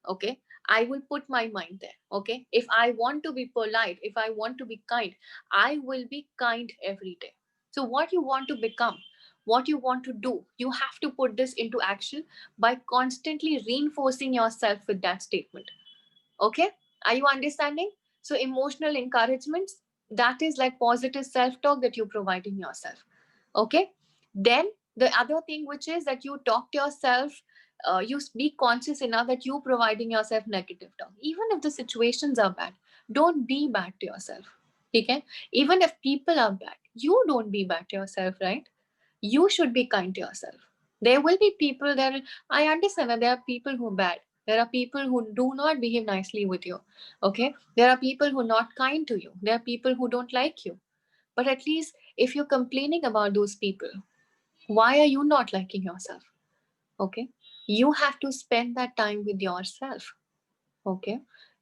Okay, I will put my mind there. Okay, if I want to be polite, if I want to be kind, I will be kind every day. So what you want to become, what you want to do, you have to put this into action by constantly reinforcing yourself with that statement. Okay, are you understanding? So emotional encouragements, that is like positive self-talk that you're providing yourself. Okay, then the other thing which is that you talk to yourself, you be conscious enough that you providing yourself negative talk. Even if the situations are bad, don't be bad to yourself. Okay, even if people are bad, you don't be bad to yourself, right? You should be kind to yourself. There will be people there. I understand that there are people who are bad. There are people who do not behave nicely with you. Okay, there are people who are not kind to you. There are people who don't like you. But at least if you're complaining about those people, why are you not liking yourself? Okay, you have to spend that time with yourself. Okay,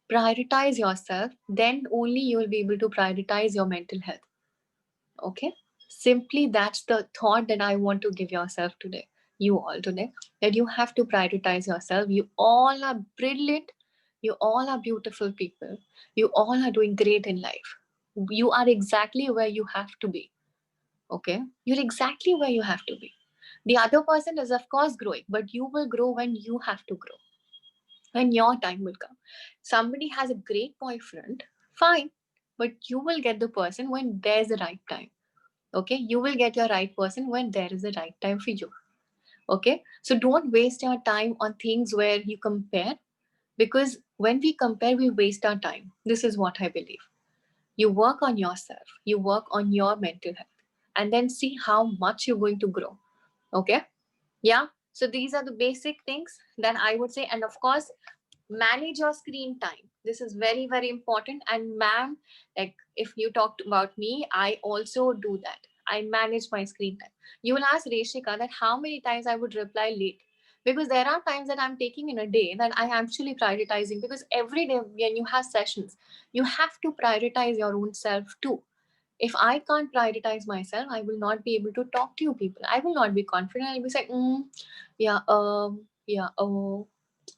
prioritize yourself, then only you will be able to prioritize your mental health. Okay, simply that's the thought that I want to give yourself today, you all today, that you have to prioritize yourself. You all are brilliant, you all are beautiful people, you all are doing great in life. You are exactly where you have to be. Okay, you're exactly where you have to be. The other person is of course growing, but you will grow when you have to grow, when your time will come. Somebody has a great boyfriend, fine, but you will get the person when there's a right time. Okay, you will get your right person when there is a right time for you. Okay, so don't waste your time on things where you compare, because when we compare, we waste our time. This is what I believe. You work on yourself, you work on your mental health, and then see how much you're going to grow. Okay, yeah. So these are the basic things that I would say. And of course, manage your screen time. This is very, very important. And ma'am, like, if you talked about me, I also do that. I manage my screen time. You will ask Reshika that how many times I would reply late, because there are times that I'm taking in a day that I am actually prioritizing, because every day when you have sessions, you have to prioritize your own self too. If I can't prioritize myself, I will not be able to talk to you people. I will not be confident. I'll be like, yeah, yeah, oh,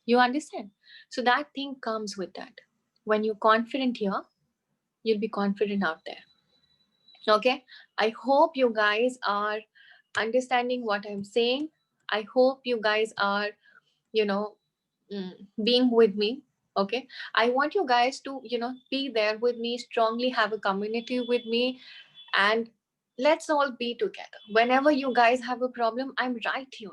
you understand? So that thing comes with that. When you're confident here, you'll be confident out there. Okay. I hope you guys are understanding what I'm saying. I hope you guys are, you know, being with me. Okay. I want you guys to, be there with me, strongly have a community with me, and let's all be together. Whenever you guys have a problem, I'm right here.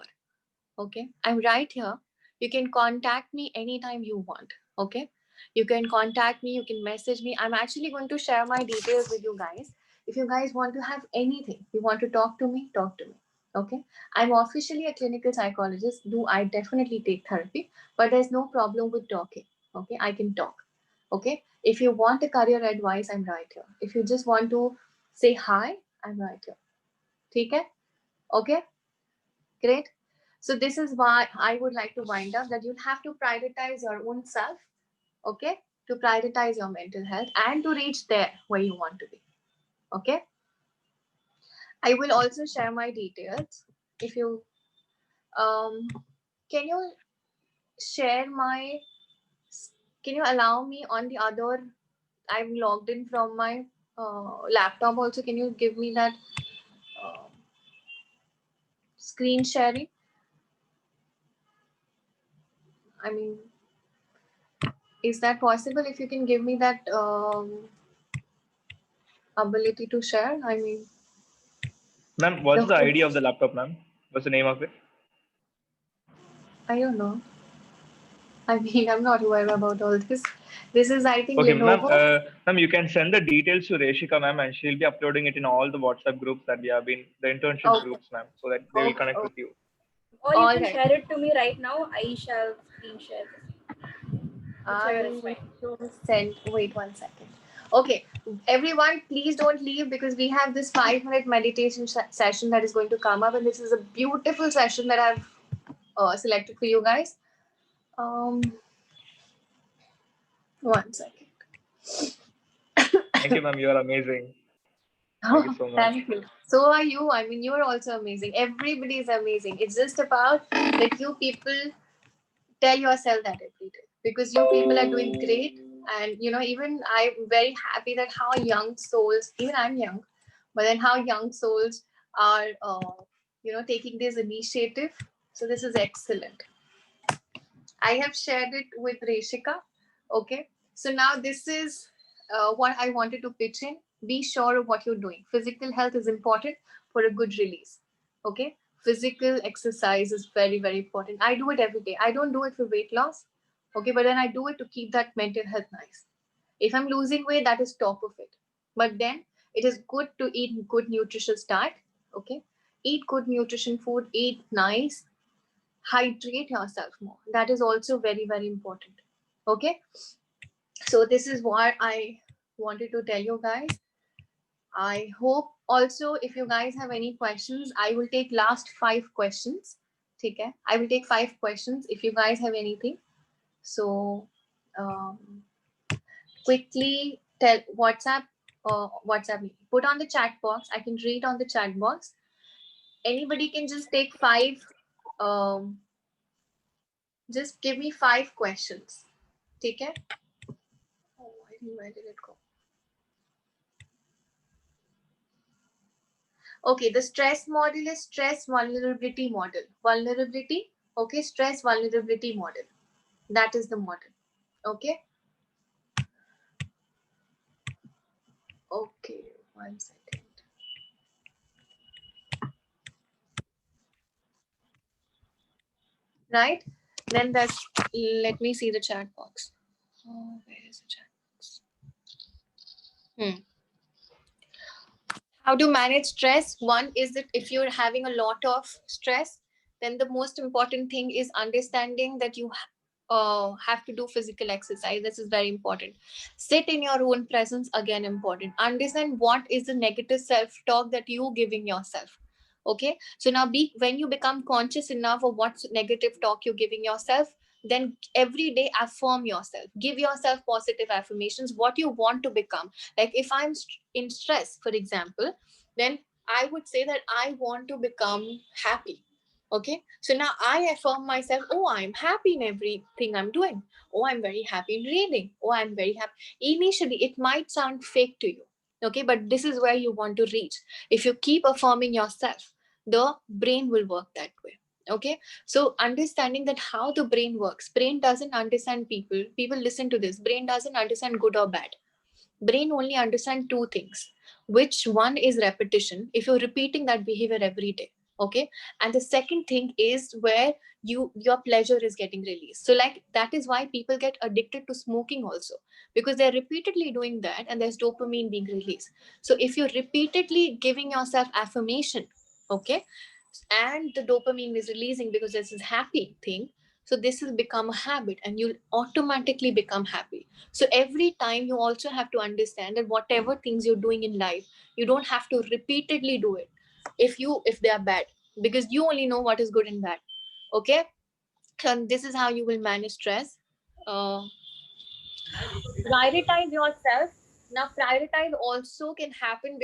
Okay, I'm right here. You can contact me anytime you want. Okay, you can contact me, you can message me. I'm actually going to share my details with you guys. If you guys want to have anything, you want to talk to me, talk to me. Okay, I'm officially a clinical psychologist. Do I definitely take therapy? But there's no problem with talking. Okay, I can talk. Okay, if you want a career advice, I'm right here. If you just want to say hi, I'm right here. Okay, okay, great. So this is why I would like to wind up, that you have to prioritize your own self, okay? To prioritize your mental health and to reach there where you want to be, okay? I will also share my details. If you, can you share my, can you allow me on the other, I'm logged in from my laptop also. Can you give me that uh, screen sharing? I mean, is that possible? If you can give me that ability to share, I mean, Ma'am, what's the the whole, ID of the laptop, ma'am? What's the name of it? I don't know. I mean, I'm not aware about all this. This is, I think, Okay, ma'am. Lenovo. Ma'am, you can send the details to Reshika, ma'am, and she'll be uploading it in all the WhatsApp groups that we have been, the internship Okay, groups, ma'am, so that they will okay, connect with okay. you. Or you All can right. share it to me right now. I shall screen share this. Whichever is I'm fine. going to send. Wait 1 second. Okay, everyone, please don't leave, because we have this 5 minute meditation session that is going to come up, and this is a beautiful session that I've selected for you guys. 1 second. Thank you, ma'am. You are amazing. Thank you so much. Thank you. So are you. I mean, you are also amazing. Everybody is amazing. It's just about that you people tell yourself that every day, because you people are doing great. And even I'm very happy that how young souls, even I'm young, but then how young souls are taking this initiative. So this is excellent. I have shared it with Reshika. Okay, so now this is what I wanted to pitch in. Be sure of what you're doing. Physical health is important for a good release. Okay, physical exercise is very, very important. I do it every day. I don't do it for weight loss. Okay, but then I do it to keep that mental health nice. If I'm losing weight, that is top of it. But then it is good to eat good nutritious diet. Okay, eat good nutrition food. Eat nice, hydrate yourself more. That is also very, very important. Okay, so this is what I wanted to tell you guys. I hope also, if you guys have any questions, I will take last 5 questions. Okay, I will take 5 questions if you guys have anything. So um, quickly tell WhatsApp, put on the chat box. I can read on the chat box. Anybody can just take 5, just give me 5 questions. Okay. Oh, where did it go? Okay, the stress model is stress vulnerability model. Vulnerability, okay, stress vulnerability model. That is the model. Okay. Okay, 1 second. Right? Then that's, let me see the chat box. Oh, where is the chat box? How to manage stress? One is that if you're having a lot of stress, then the most important thing is understanding that you have to do physical exercise. This is very important. Sit in your own presence, again important. Understand what is the negative self-talk that you're giving yourself. Okay, so now when you become conscious enough of what negative talk you're giving yourself, then every day affirm yourself, give yourself positive affirmations, what you want to become. Like if I'm in stress, for example, then I would say that I want to become happy. Okay, so now I affirm myself, oh, I'm happy in everything I'm doing. Oh, I'm very happy in reading. Oh, I'm very happy. Initially it might sound fake to you, okay, but this is where you want to reach. If you keep affirming yourself, the brain will work that way. Okay, so understanding that how the brain works. Brain doesn't understand people listen to this. Brain doesn't understand good or bad. Brain only understand two things, which one is repetition, if you're repeating that behavior every day. Okay, and the second thing is where your pleasure is getting released. So like that is why people get addicted to smoking also, because they're repeatedly doing that and there's dopamine being released. So if you're repeatedly giving yourself affirmation, okay, and the dopamine is releasing because this is happy thing, so this will become a habit and you'll automatically become happy. So every time you also have to understand that whatever things you're doing in life, you don't have to repeatedly do it if they are bad, because you only know what is good and bad. Okay, and this is how you will manage stress. uh, Prioritize yourself. Now prioritize also can happen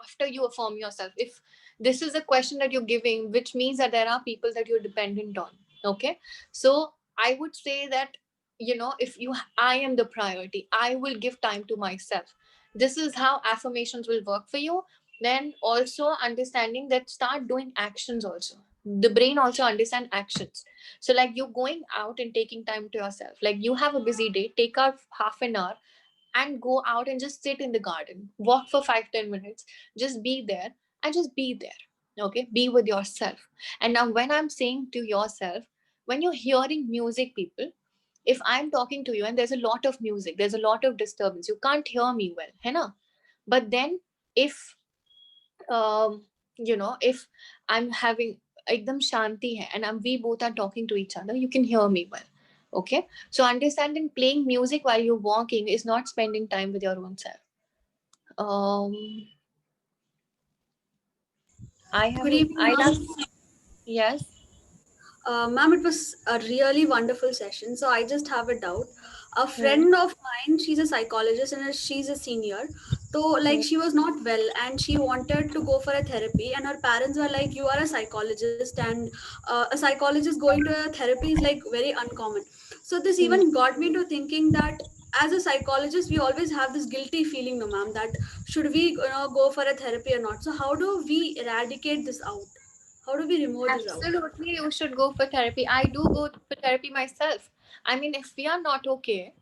after you affirm yourself. If this is a question that you're giving, which means that there are people that you're dependent on. Okay, so I would say that, if I am the priority, I will give time to myself. This is how affirmations will work for you. Then also understanding that start doing actions also. The brain also understand actions. So like you going out and taking time to yourself, like you have a busy day, take out half an hour and go out and just sit in the garden, walk for 5-10 minutes, just be there and just be there. Okay, be with yourself. And now when I'm saying to yourself, when you're hearing music, people, if I'm talking to you and there's a lot of music, there's a lot of disturbance, you can't hear me well, है ना? But then if if I'm having ekdam shanti hai and we both are talking to each other, you can hear me well. Okay, so understanding playing music while you're walking is not spending time with your own self. um Good evening, I ma'am. love. Yes. Ma'am, it was a really wonderful session. So I just have a doubt. A Hmm. friend of mine, she's a psychologist and she's a senior. So like Hmm. she was not well and she wanted to go for a therapy, and her parents were like, "You are a psychologist, and a psychologist going to a therapy is like very uncommon." So this Hmm. even got me to thinking that as a psychologist, we always have this guilty feeling, no, ma'am, that should we go for a therapy or not. So how do we eradicate this out? How do we remove this out? Absolutely, you should go for therapy. I do go for therapy myself. I mean, if we are not okay,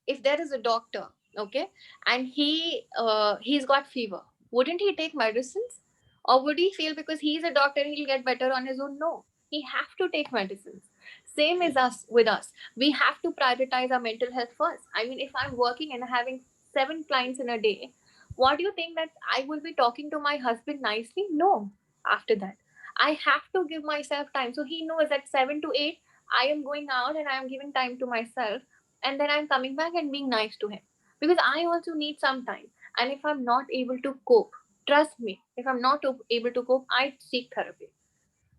if there is a doctor, okay, and he's got fever, wouldn't he take medicines? Or would he feel because he's a doctor he'll get better on his own? No, he have to take medicines. Same as us. With us, we have to prioritize our mental health first. I mean, if I'm working and having 7 clients in a day, what do you think that I will be talking to my husband nicely? No. After that, I have to give myself time. So he knows that 7 to 8 I am going out and I am giving time to myself, and then I'm coming back and being nice to him, because I also need some time. And if I'm not able to cope, trust me, if I'm not able to cope, I seek therapy,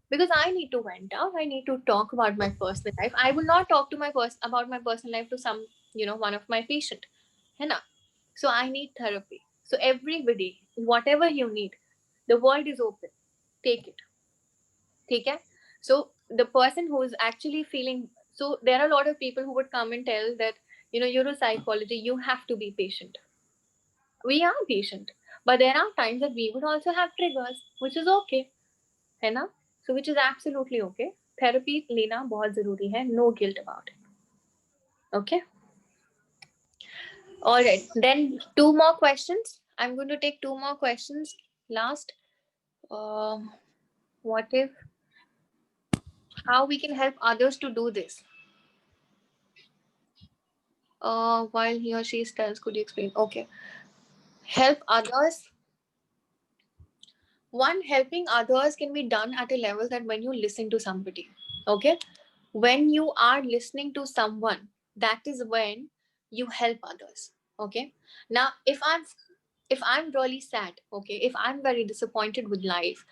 because I need to vent out. I need to talk about my personal life. I will not talk to about my personal life to some, one of my patient, है ना? So I need therapy. So everybody, whatever you need, the world is open. Take it. Okay? So the person who is actually feeling, so there are a lot of people who would come and tell that, you're a psychology, you have to be patient. We are patient, but there are times that we would also have triggers, which is okay, है ना? So which is absolutely okay. Therapy लेना बहुत जरूरी है, no guilt about it. Okay. All right. Then two more questions. I'm going to take two more questions. Last. What if, how we can help others to do this? While he or she stands, could you explain? Okay. Help others. One, helping others can be done at a level that when you listen to somebody. Okay. When you are listening to someone, that is when you help others. Okay. Now, if I'm really sad, okay, if I'm very disappointed with life,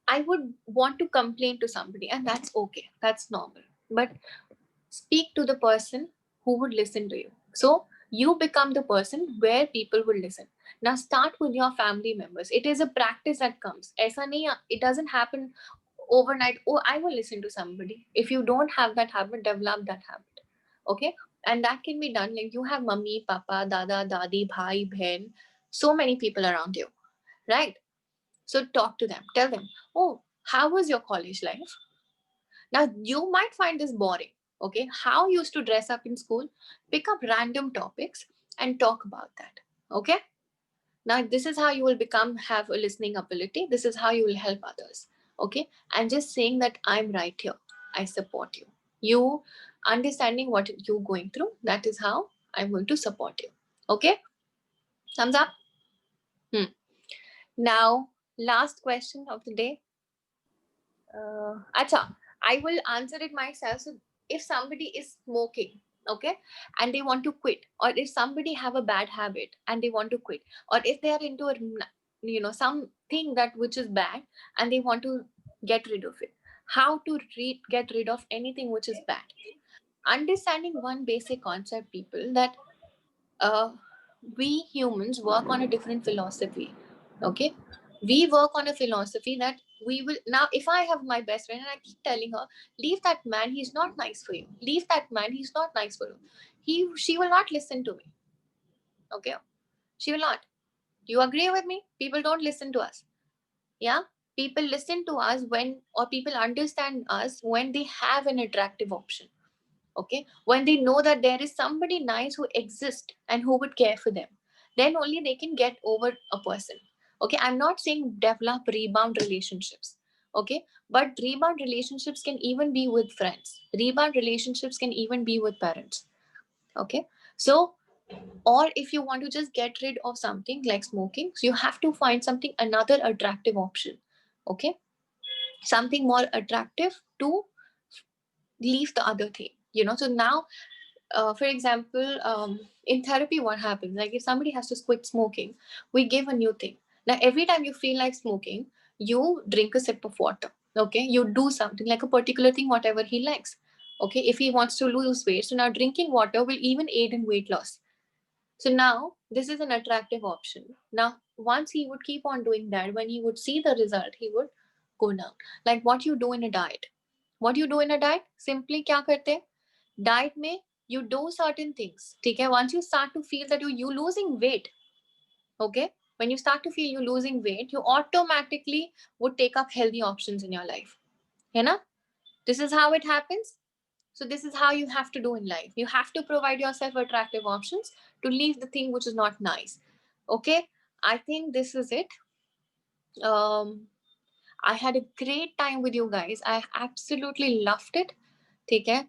I would want to complain to somebody, and that's okay. That's normal. But speak to the person who would listen to you. So you become the person where people will listen. Now start with your family members. It is a practice that comes. Aisa nahi, it doesn't happen overnight. Oh, I will listen to somebody. If you don't have that habit, develop that habit. Okay. And that can be done. Like you have mummy, papa, dada, dadi, bhai, bhen, so many people around you. Right? So talk to them. Tell them, oh, how was your college life? Now, you might find this boring. Okay. How you used to dress up in school? Pick up random topics and talk about that. Okay. Now, this is how you will have a listening ability. This is how you will help others. Okay. And just saying that I'm right here. I support you. You understanding what you're going through. That is how I'm going to support you. Okay. Thumbs up. Now, last question of the day. Acha, I will answer it myself. So if somebody is smoking, okay, and they want to quit, or if somebody have a bad habit and they want to quit, or if they are into a, something that which is bad and they want to get rid of it, how to get rid of anything which is bad? Understanding one basic concept, people, that uh, we humans work on a different philosophy. Okay, we work on a philosophy that we will now. If I have my best friend and I keep telling her, leave that man, he's not nice for you. Leave that man, he's not nice for you. She will not listen to me. Okay, she will not. You agree with me? People don't listen to us. Yeah, people listen to us when, or people understand us when they have an attractive option. Okay, when they know that there is somebody nice who exists and who would care for them, then only they can get over a person. Okay, I'm not saying develop rebound relationships. Okay, but rebound relationships can even be with friends. Rebound relationships can even be with parents. Okay, so, or if you want to just get rid of something like smoking, so you have to find something, another attractive option. Okay, something more attractive to leave the other thing. So now, for example, in therapy, what happens? Like if somebody has to quit smoking, we give a new thing. Now, every time you feel like smoking, you drink a sip of water. Okay, you do something like a particular thing, whatever he likes. Okay, if he wants to lose weight, so now drinking water will even aid in weight loss. So now this is an attractive option. Now, once he would keep on doing that, when he would see the result, he would go down. Like what you do in a diet. What you do in a diet? Simply क्या करते हैं? Diet में you do certain things. ठीक है? Once you start to feel that you losing weight, okay? When you start to feel you losing weight, you automatically would take up healthy options in your life. है ना? This is how it happens. So this is how you have to do in life. You have to provide yourself attractive options to leave the thing which is not nice. Okay, I think this is it. I had a great time with you guys. I absolutely loved it. Okay.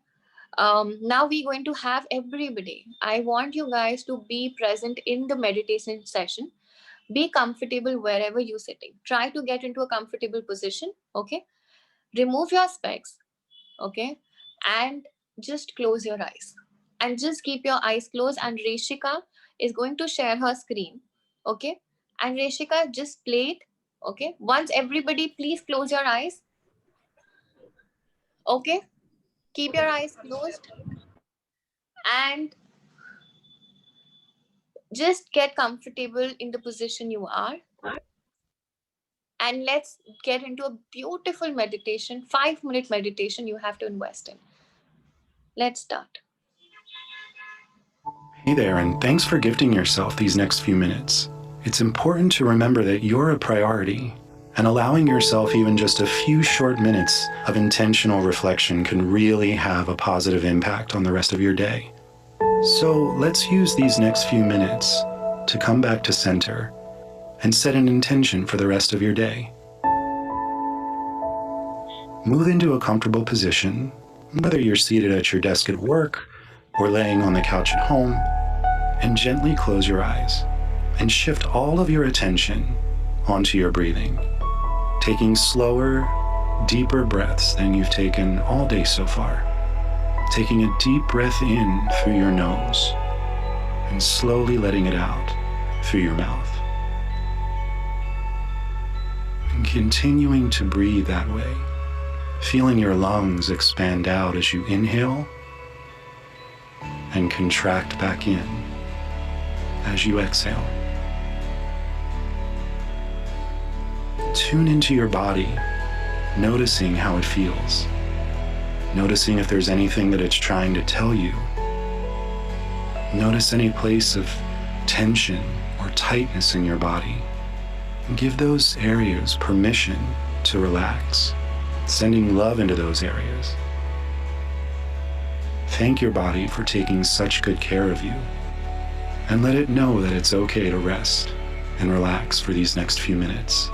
Now we're going to have everybody. I want you guys to be present in the meditation session. Be comfortable wherever you're sitting. Try to get into a comfortable position. Okay. Remove your specs. Okay, and just close your eyes and just keep your eyes closed, and Reshika is going to share her screen. Okay, and Reshika, just play it. Okay, once everybody please close your eyes. Okay, keep your eyes closed and just get comfortable in the position you are, and let's get into a beautiful meditation, 5-minute meditation you have to invest in. Let's start. Hey there, and thanks for gifting yourself these next few minutes. It's important to remember that you're a priority, and allowing yourself even just a few short minutes of intentional reflection can really have a positive impact on the rest of your day. So let's use these next few minutes to come back to center and set an intention for the rest of your day. Move into a comfortable position, whether you're seated at your desk at work or laying on the couch at home, and gently close your eyes and shift all of your attention onto your breathing, taking slower, deeper breaths than you've taken all day so far. Taking a deep breath in through your nose and slowly letting it out through your mouth. And continuing to breathe that way, feeling your lungs expand out as you inhale and contract back in as you exhale. Tune into your body, noticing how it feels. Noticing if there's anything that it's trying to tell you. Notice any place of tension or tightness in your body. And give those areas permission to relax, sending love into those areas. Thank your body for taking such good care of you, and let it know that it's okay to rest and relax for these next few minutes.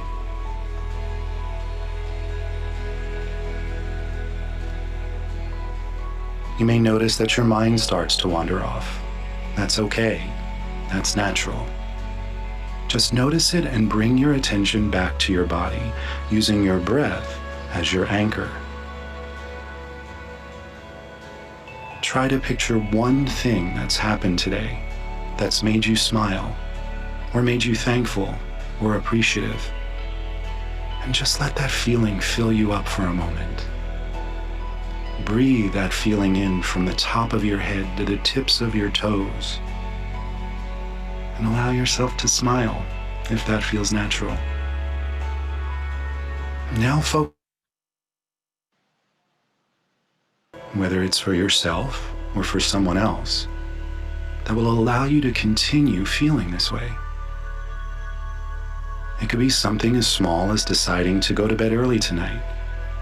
You may notice that your mind starts to wander off. That's okay. That's natural. Just notice it and bring your attention back to your body, using your breath as your anchor. Try to picture one thing that's happened today that's made you smile, or made you thankful or appreciative. And just let that feeling fill you up for a moment. Breathe that feeling in from the top of your head to the tips of your toes. And allow yourself to smile if that feels natural. Now focus, whether it's for yourself or for someone else, that will allow you to continue feeling this way. It could be something as small as deciding to go to bed early tonight,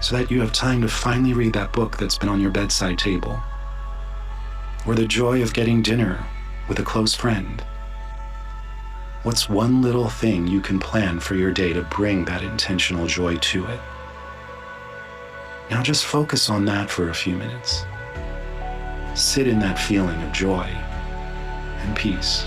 so that you have time to finally read that book that's been on your bedside table. Or the joy of getting dinner with a close friend. What's one little thing you can plan for your day to bring that intentional joy to it? Now just focus on that for a few minutes. Sit in that feeling of joy and peace.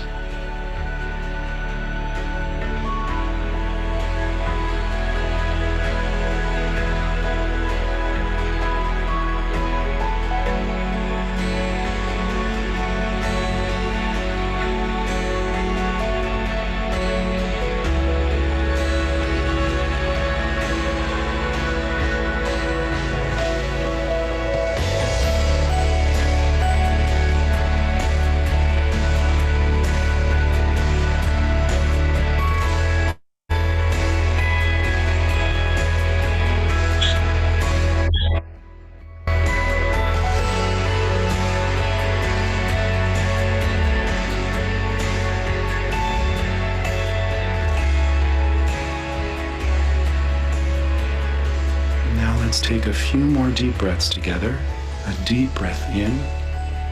Let's take a few more deep breaths together. A deep breath in,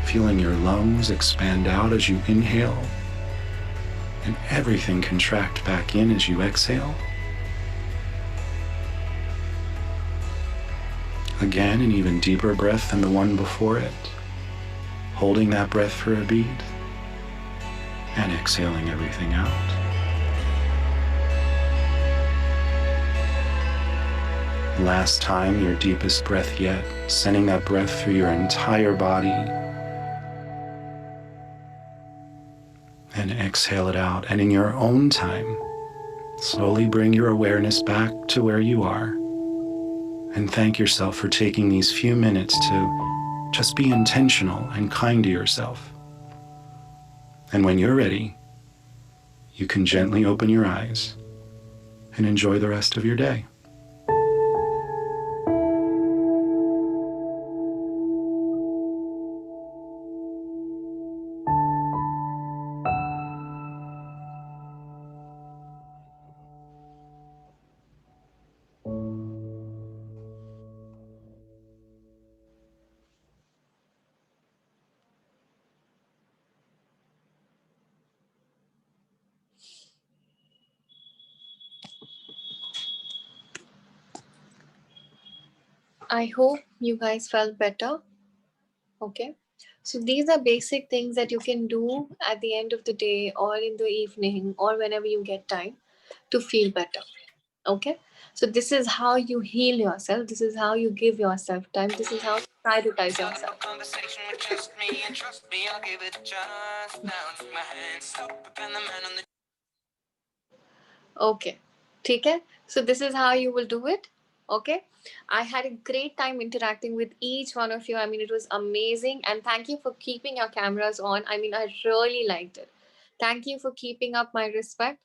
feeling your lungs expand out as you inhale, and everything contract back in as you exhale. Again, an even deeper breath than the one before it, holding that breath for a beat, and exhaling everything out. Last time, your deepest breath yet, sending that breath through your entire body. And exhale it out. And in your own time, slowly bring your awareness back to where you are. And thank yourself for taking these few minutes to just be intentional and kind to yourself. And when you're ready, you can gently open your eyes and enjoy the rest of your day. I hope you guys felt better. Okay. So these are basic things that you can do at the end of the day or in the evening or whenever you get time to feel better. Okay. So this is how you heal yourself. This is how you give yourself time. This is how you prioritize yourself. Conversation with just me, and trust me, I'll give it a chance. Now take my hand, stop, and the man on the. Okay. Okay. So this is how you will do it. Okay. I had a great time interacting with each one of you. I mean, it was amazing. And thank you for keeping your cameras on. I mean, I really liked it. Thank you for keeping up my respect.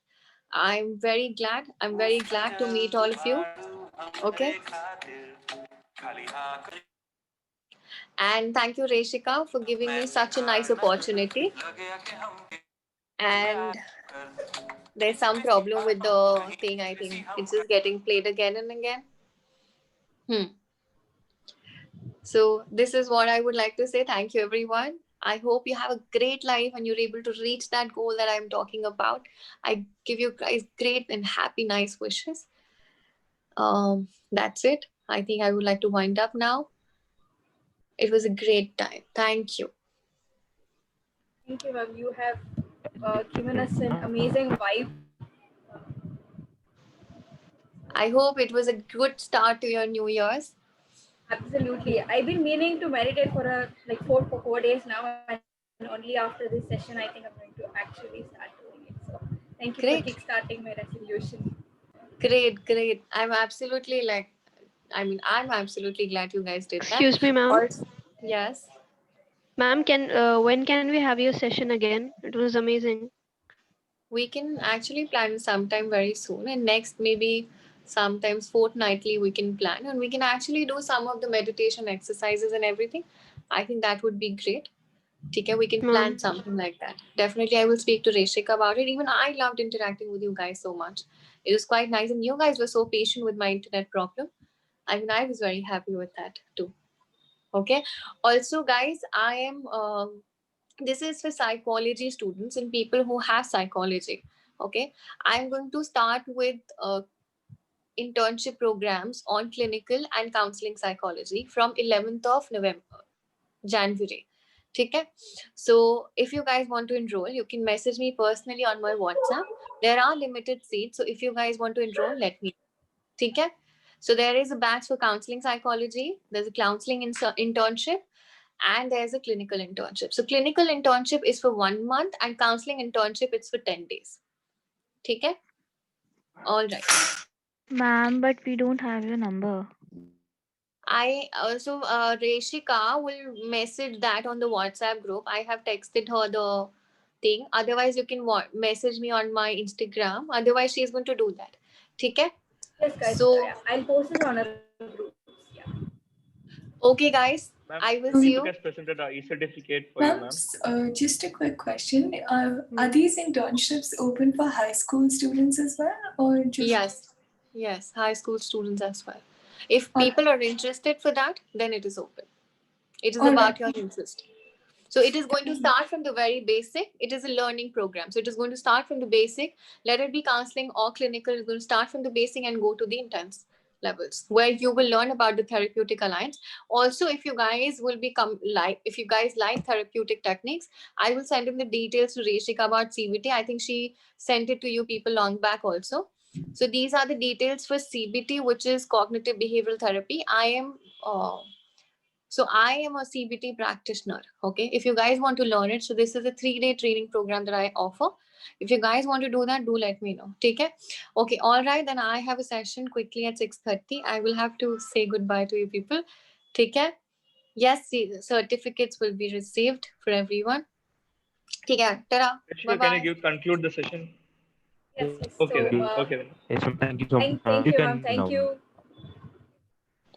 I'm very glad. I'm very glad to meet all of you. Okay. And thank you, Reshika, for giving me such a nice opportunity. And there's some problem with the thing. I think it's just getting played again and again. Hmm. So this is what I would like to say. Thank you, everyone. I hope you have a great life and you're able to reach that goal that I'm talking about. I give you guys great and happy, nice wishes. That's it. I think I would like to wind up now. It was a great time. Thank you. Thank you, ma'am. You have given us an Ma'am, amazing vibe. I hope it was a good start to your New Year's. Absolutely. I've been meaning to meditate for like 4 days now, and only after this session, I think I'm going to actually start doing it. So thank you for Great. kickstarting my resolution. Great, great. I'm absolutely glad you guys did that. Excuse me, ma'am. Also, yes, Ma'am, can when can we have your session again? It was amazing. we can actually plan sometime very soon, and next maybe sometimes fortnightly we can plan, and we can actually do some of the meditation exercises and everything. I think that would be great. Okay, we Yes, can plan ma'am. something like that. Definitely, I will speak to Reshik about it. Even I loved interacting with you guys so much. It was quite nice, and you guys were so patient with my internet problem. I mean, I was very happy with that too. Okay. Also, guys, I am. This is for psychology students and people who have psychology. Okay. I'm going to start with internship programs on clinical and counseling psychology from 11th of November, January. Okay. So if you guys want to enroll, you can message me personally on my WhatsApp. There are limited seats. So if you guys want to enroll, let me know. Okay. So there is a batch for counseling psychology. There's a counseling internship and there's a clinical internship. So clinical internship is for 1 month and counseling internship is for 10 days. Okay? All right. Ma'am, but we don't have your number. I also Reshika will message that on the WhatsApp group. I have texted her the thing. Otherwise, you can message me on my Instagram. Otherwise, she is going to do that. Okay? Yes, guys. So, Yeah, I'll post it on our groups. Yeah. okay, guys. Ma'am, I will see Facebook you. has presented a e-certificate for you, Ma'am, ma'am. just a quick question. Are these internships open for high school students as well, or just? Yes. Yes. High school students as well. If All right. people are interested for that, then it is open. It is All about right. your interest. So it is going to start from the very basic. It is a learning program. So it is going to start from the basic. Let it be counseling or clinical. It's going to start from the basic and go to the intense levels where you will learn about the therapeutic alliance. Also, if you guys if you guys like therapeutic techniques, I will send in the details to Reshika about CBT. I think she sent it to you people long back also. So these are the details for CBT, which is cognitive behavioral therapy. I am a CBT practitioner. Okay. If you guys want to learn it, so this is a 3-day training program that I offer. If you guys want to do that, do let me know. Take care. Okay. All right. Then I have a session quickly at 6:30. I will have to say goodbye to you people. Take care. Yes, certificates will be received for everyone. Take care. Ta-da. Rishika, can you Bye-bye. conclude the session? Yes, yes. Okay So then. Okay then. yes, ma'am. Thank you so much, ma'am. thank You you, ma'am. can Thank now. you.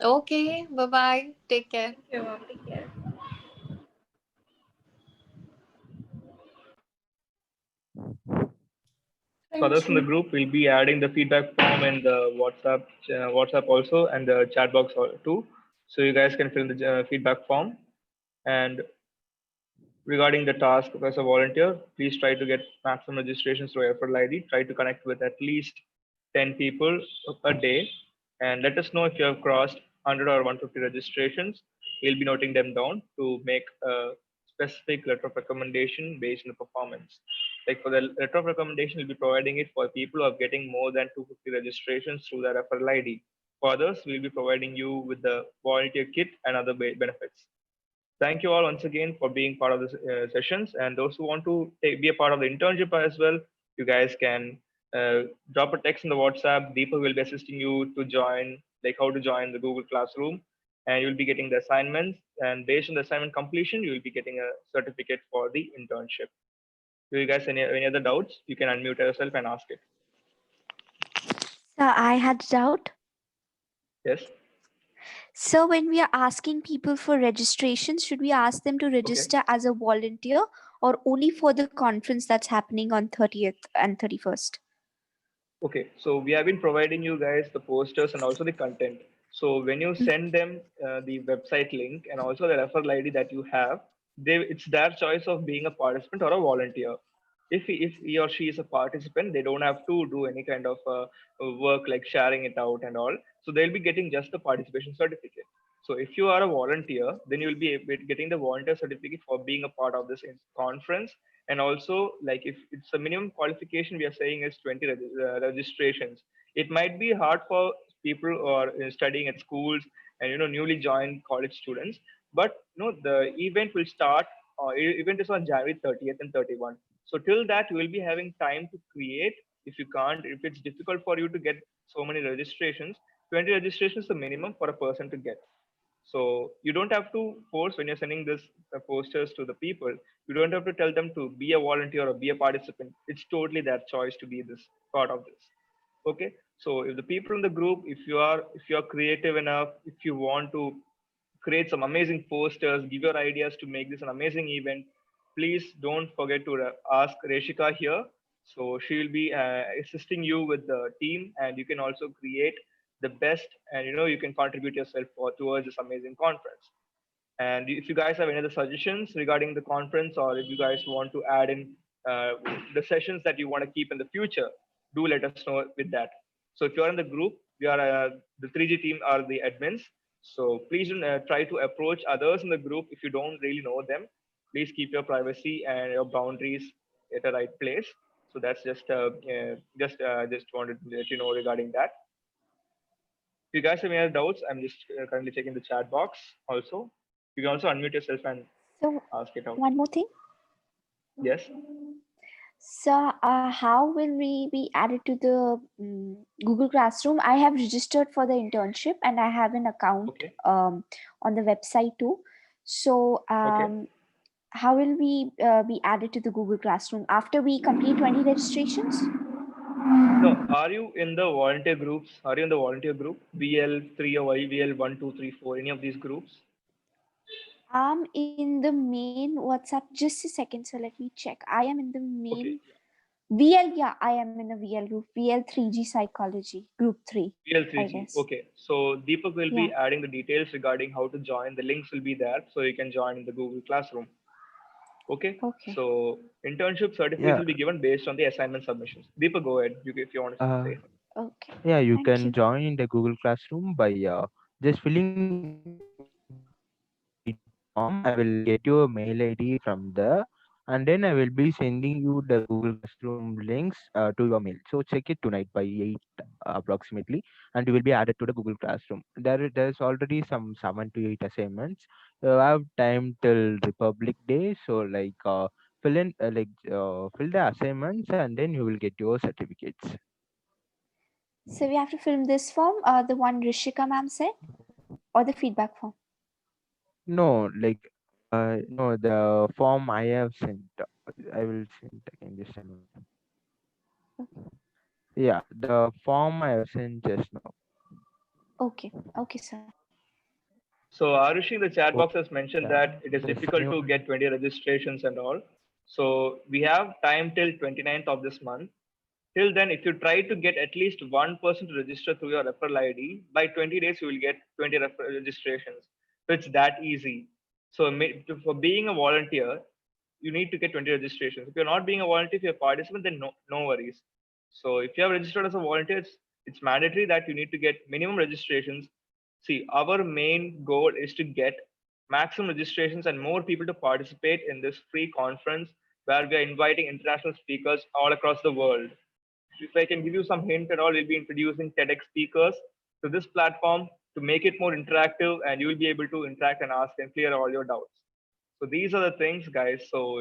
Okay. Bye-bye. Take care. Thank you, ma'am. Take care. For others Thank in the you. group, we'll be adding the feedback form in the WhatsApp also, and the chat box too. So you guys can fill the feedback form. And regarding the task as a volunteer, please try to get maximum registrations through Effort ID. Try to connect with at least 10 people a day, and let us know if you have crossed 100 or 150 registrations, we'll be noting them down to make a specific letter of recommendation based on the performance. Like for the letter of recommendation, we'll be providing it for people who are getting more than 250 registrations through their referral ID. For others, we'll be providing you with the volunteer kit and other benefits. Thank you all once again for being part of the sessions. And those who want to be a part of the internship as well, you guys can drop a text in the WhatsApp. Deepak will be assisting you to join, like how to join the Google Classroom, and you'll be getting the assignments. And based on the assignment completion, you will be getting a certificate for the internship. Do you guys any other doubts? You can unmute yourself and ask it. So I had a doubt. Yes. So when we are asking people for registration, should we ask them to Okay. register as a volunteer or only for the conference that's happening on 30th and 31st? Okay, so we have been providing you guys the posters and also the content. So when you send them the website link and also the referral ID that you have, it's their choice of being a participant or a volunteer. If he or she is a participant, they don't have to do any kind of work like sharing it out and all. So they'll be getting just the participation certificate. So if you are a volunteer, then you will be getting the volunteer certificate for being a part of this conference. And also, like if it's a minimum qualification, we are saying is 20 registrations. It might be hard for people who are studying at schools and newly joined college students. But the event will start. Event is on January 30th and 31. So till that, you will be having time to create. If it's difficult for you to get so many registrations, 20 registrations is the minimum for a person to get. So you don't have to force when you're sending this posters to the people. You don't have to tell them to be a volunteer or be a participant. It's totally their choice to be this part of this. Okay. So if the people in the group, if you are creative enough, if you want to create some amazing posters, give your ideas to make this an amazing event, please don't forget to ask Reshika here. So she will be assisting you with the team, and you can also create the best, and you can contribute yourself towards this amazing conference. And if you guys have any other suggestions regarding the conference, or if you guys want to add in the sessions that you want to keep in the future, do let us know with that. So if you're in the group, we are the 3G team are the admins. So please try to approach others in the group if you don't really know them. Please keep your privacy and your boundaries at the right place. So that's just wanted to let you know regarding that. If you guys have any other doubts, I'm just currently checking the chat box also. You can also unmute yourself and So ask it out. one more thing. Yes. So how will we be added to the Google Classroom? I have registered for the internship and I have an account on the website too. So how will we be added to the Google Classroom after we complete 20 registrations? No, are you in the volunteer groups? Are you in the volunteer group? VL3 or VL1, 2, 3, 4, any of these groups? I'm in the main WhatsApp. Just a second, so let me check. I am in the main VL. Yeah, I am in the VL group. VL3G Psychology Group 3. VL3G. Okay. So Deepak will be adding the details regarding how to join. The links will be there, so you can join in the Google Classroom. Okay. So internship certificates will be given based on the assignment submissions. Deepak, go ahead. If you want to say something. Okay. Yeah, you can join the Google Classroom by just filling the complete form. I will get your mail ID from there, and then I will be sending you the Google Classroom links to your mail. So check it tonight by 8 approximately, and you will be added to the Google Classroom. There's already some 7 to 8 assignments. You have time till Republic Day, so fill the assignments, and then you will get your certificates. So we have to fill this form, the one Rishika ma'am said, or the feedback form? No, no, the form I have sent. I will send again just a minute. Yeah, the form I have sent just now. Okay, okay, sir. So Arushi, the chat box has mentioned that it is difficult to get 20 registrations and all. So we have time till 29th of this month. Till then, if you try to get at least one person to register through your referral ID, by 20 days, you will get 20 registrations. So it's that easy. So for being a volunteer, you need to get 20 registrations. If you're not being a volunteer, if you're a participant, then no worries. So if you have registered as a volunteer, it's mandatory that you need to get minimum registrations See, our main goal is to get maximum registrations and more people to participate in this free conference where we are inviting international speakers all across the world. If I can give you some hint at all, we'll be introducing TEDx speakers to this platform to make it more interactive, and you will be able to interact and ask and clear all your doubts. So these are the things, guys. So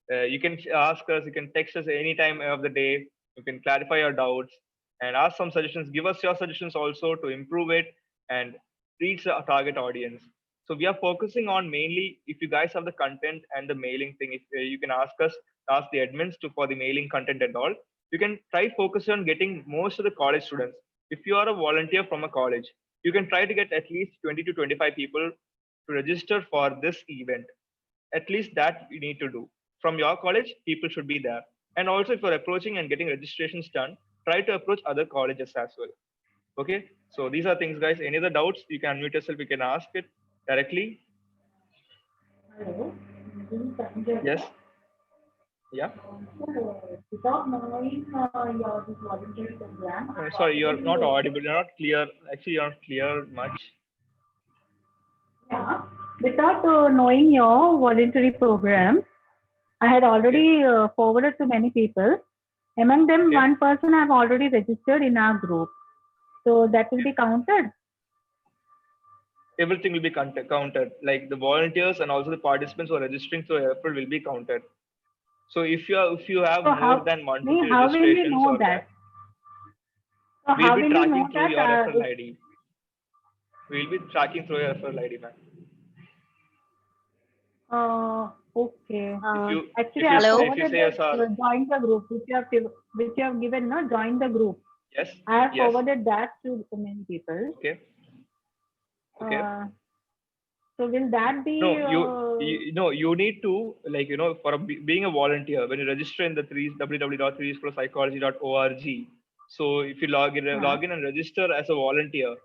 you can ask us, you can text us any time of the day. You can clarify your doubts and ask some suggestions. Give us your suggestions also to improve it and reach the target audience. So we are focusing on mainly if you guys have the content and the mailing thing. If you can ask us, ask the admins to for the mailing content and all. You can try focusing on getting most of the college students. If you are a volunteer from a college, you can try to get at least 20 to 25 people to register for this event. At least that you need to do. From your college, people should be there. And also, if you're approaching and getting registrations done, try to approach other colleges as well. Okay, so these are things, guys. Any other doubts, you can unmute yourself, you can ask it directly. Hello. Yes. Yeah. Without knowing your this voluntary program, Sorry, you're not audible. You're not clear. Actually, you're not clear much. yeah, without knowing your voluntary program, I had already forwarded to many people. Among them, one person have already registered in our group. So that will be counted. Everything will be counted. Like the volunteers and also the participants who are registering through April will be counted. So if you have So more than 150 how will we registrations know or that? So we'll how be will you tracking know through that? your referral ID. We'll be tracking through your referral ID, man. Okay. Actually, I hello. forwarded that join the group which you have given, no, join the group. Yes. I have forwarded that to many people. Okay. Okay. So will that be? No, you need to, like, for being a volunteer, when you register in the www.3psychology.org. So if you log in and register as a volunteer,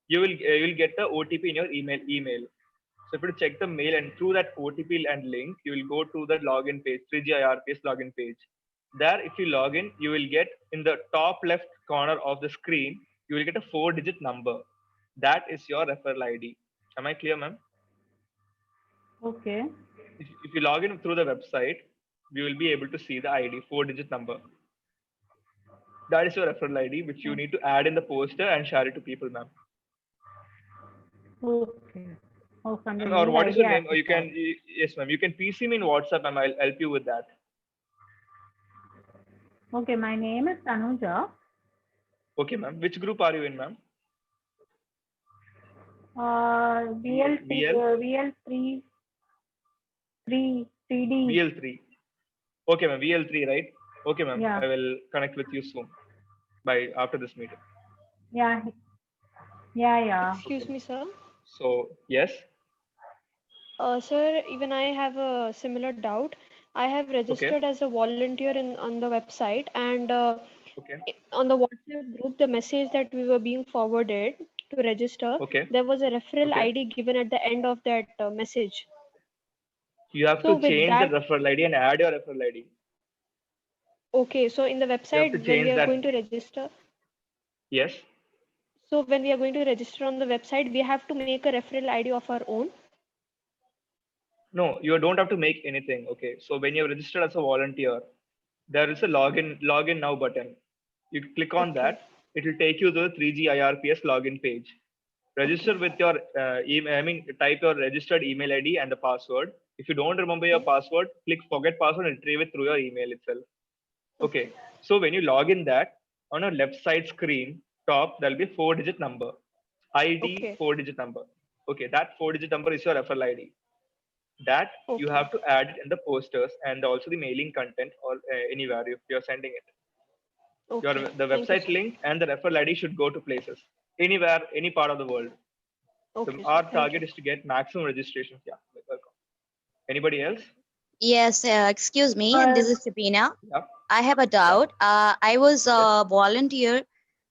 you will get the OTP in your email. So if you check the mail and through that OTP and link, you will go to the login page, 3GIRPS login page. There, if you log in, you will get in the top left corner of the screen, you will get a 4-digit number. That is your referral ID. Am I clear, ma'am? Okay. If you log in through the website, you will be able to see the ID, 4-digit number. That is your referral ID, which you need to add in the poster and share it to people, ma'am. Okay. Oh, from the or what is your name? Or you can, yes, ma'am. You can PC me in WhatsApp, and I'll help you with that. Okay, my name is Tanuja. Okay, ma'am. Which group are you in, ma'am? VL3, 3D. VL3. Okay, ma'am. VL3, right? Okay, ma'am. Yeah. I will connect with you soon. After this meeting. Yeah. Excuse me, sir. So, yes. Sir, even I have a similar doubt. I have registered as a volunteer on the website, and on the WhatsApp group, the message that we were being forwarded to register, there was a referral ID given at the end of that message. You have to change the referral ID and add your referral ID. Okay, so in the website, when we are going to register. Yes. So when we are going to register on the website, we have to make a referral ID of our own. No, you don't have to make anything. Okay. So when you're registered as a volunteer, there is a login now button. You click on that. It will take you to the 3GIRPS login page. Register with your email. Type your registered email ID and the password. If you don't remember your password, click forget password and retrieve it through your email itself. Okay. So when you log in that, on a left side screen top, there'll be a 4-digit number. ID 4-digit number. Okay, that 4-digit number is your referral ID. That you have to add it in the posters and also the mailing content or anywhere if you're sending it. The website link and the referral ID should go to places anywhere, any part of the world. So our target is to get maximum registrations. Yeah, welcome. Anybody else? Yes, excuse me. This is Sabina. Yeah. I have a doubt. I was a volunteer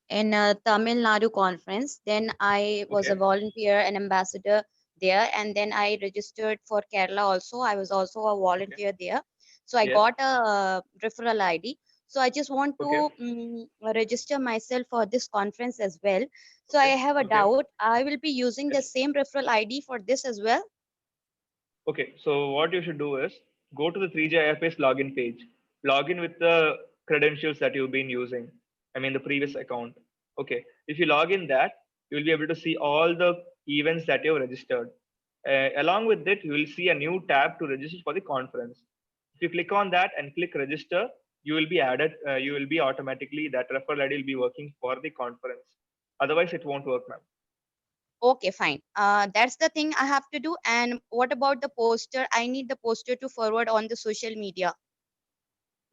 in a Tamil Nadu conference. Then I was a volunteer and ambassador there. And then I registered for Kerala also. I was also a volunteer there. So I got a referral ID. So I just want to register myself for this conference as well. So I have a doubt. I will be using the same referral ID for this as well. Okay, so what you should do is go to the 3GIFS login page, log in with the credentials that you've been using. I mean, the previous account. Okay, if you log in that, you will be able to see all the events that you've registered. Along with it, you will see a new tab to register for the conference. If you click on that and click register, you will be added, you will be automatically, that referral ID will be working for the conference. Otherwise, it won't work, ma'am. Okay, fine. That's the thing I have to do. And what about the poster? I need the poster to forward on the social media.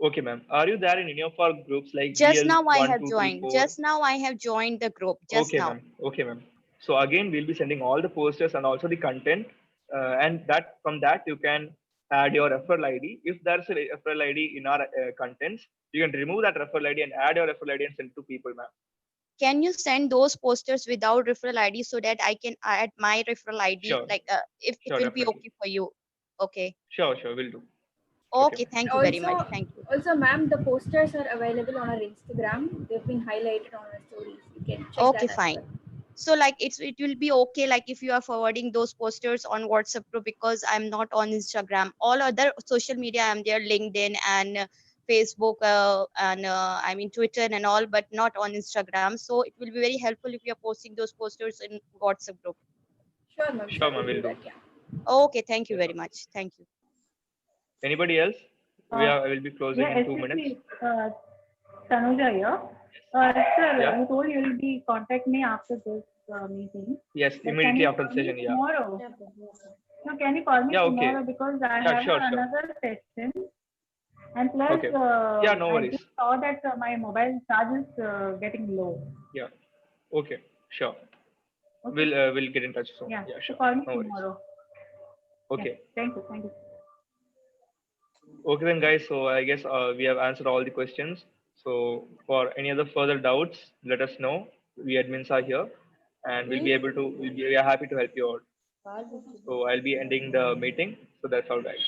Okay, ma'am. Are you there in any of our groups like Just GL now I 1, have 2, 3, joined. 4? Just now I have joined the group. Just Okay, now. ma'am. Okay, ma'am. So again, we'll be sending all the posters and also the content, and that from that you can add your referral ID. If there's a referral ID in our contents, you can remove that referral ID and add your referral ID and send it to people, ma'am. Can you send those posters without referral ID so that I can add my referral ID? Sure. Like, if it Sure, will be definitely. okay for you. Okay. Sure, we'll do. Okay, thank you very much. Also, Thank you. also, ma'am, the posters are available on our Instagram. They've been highlighted on our stories. You can check Okay, that as fine. well. So like it will be okay like if you are forwarding those posters on WhatsApp group, because I'm not on Instagram. All other social media I'm there, LinkedIn and Facebook and I mean Twitter and all, but not on Instagram. So it will be very helpful if you're posting those posters in WhatsApp group. Sure, ma'am. Sure, ma'am, We'll we'll do do. that. Yeah. Okay, thank you very much. Thank you. Anybody else? I will be closing in 2 minutes. Tanuja here. Sir, Yeah? you told you will be contact me after this meeting. Yes, But immediately can after you the call me session. Yeah. tomorrow? No, can you call me Yeah. Okay. tomorrow because I Yeah. have Sure. another session, and plus Okay. Yeah. No I worries. just saw that my mobile charge is getting low. Yeah. Okay. Sure. Okay. We'll get in touch soon. Yeah. Yeah. So Sure. call me No worries. tomorrow. Okay. Yeah. Thank you. Thank you. Okay then, guys. So I guess we have answered all the questions. So for any other further doubts, let us know. We admins are here, and we'll be able to. We are happy to help you out. So I'll be ending the meeting. So that's all, guys.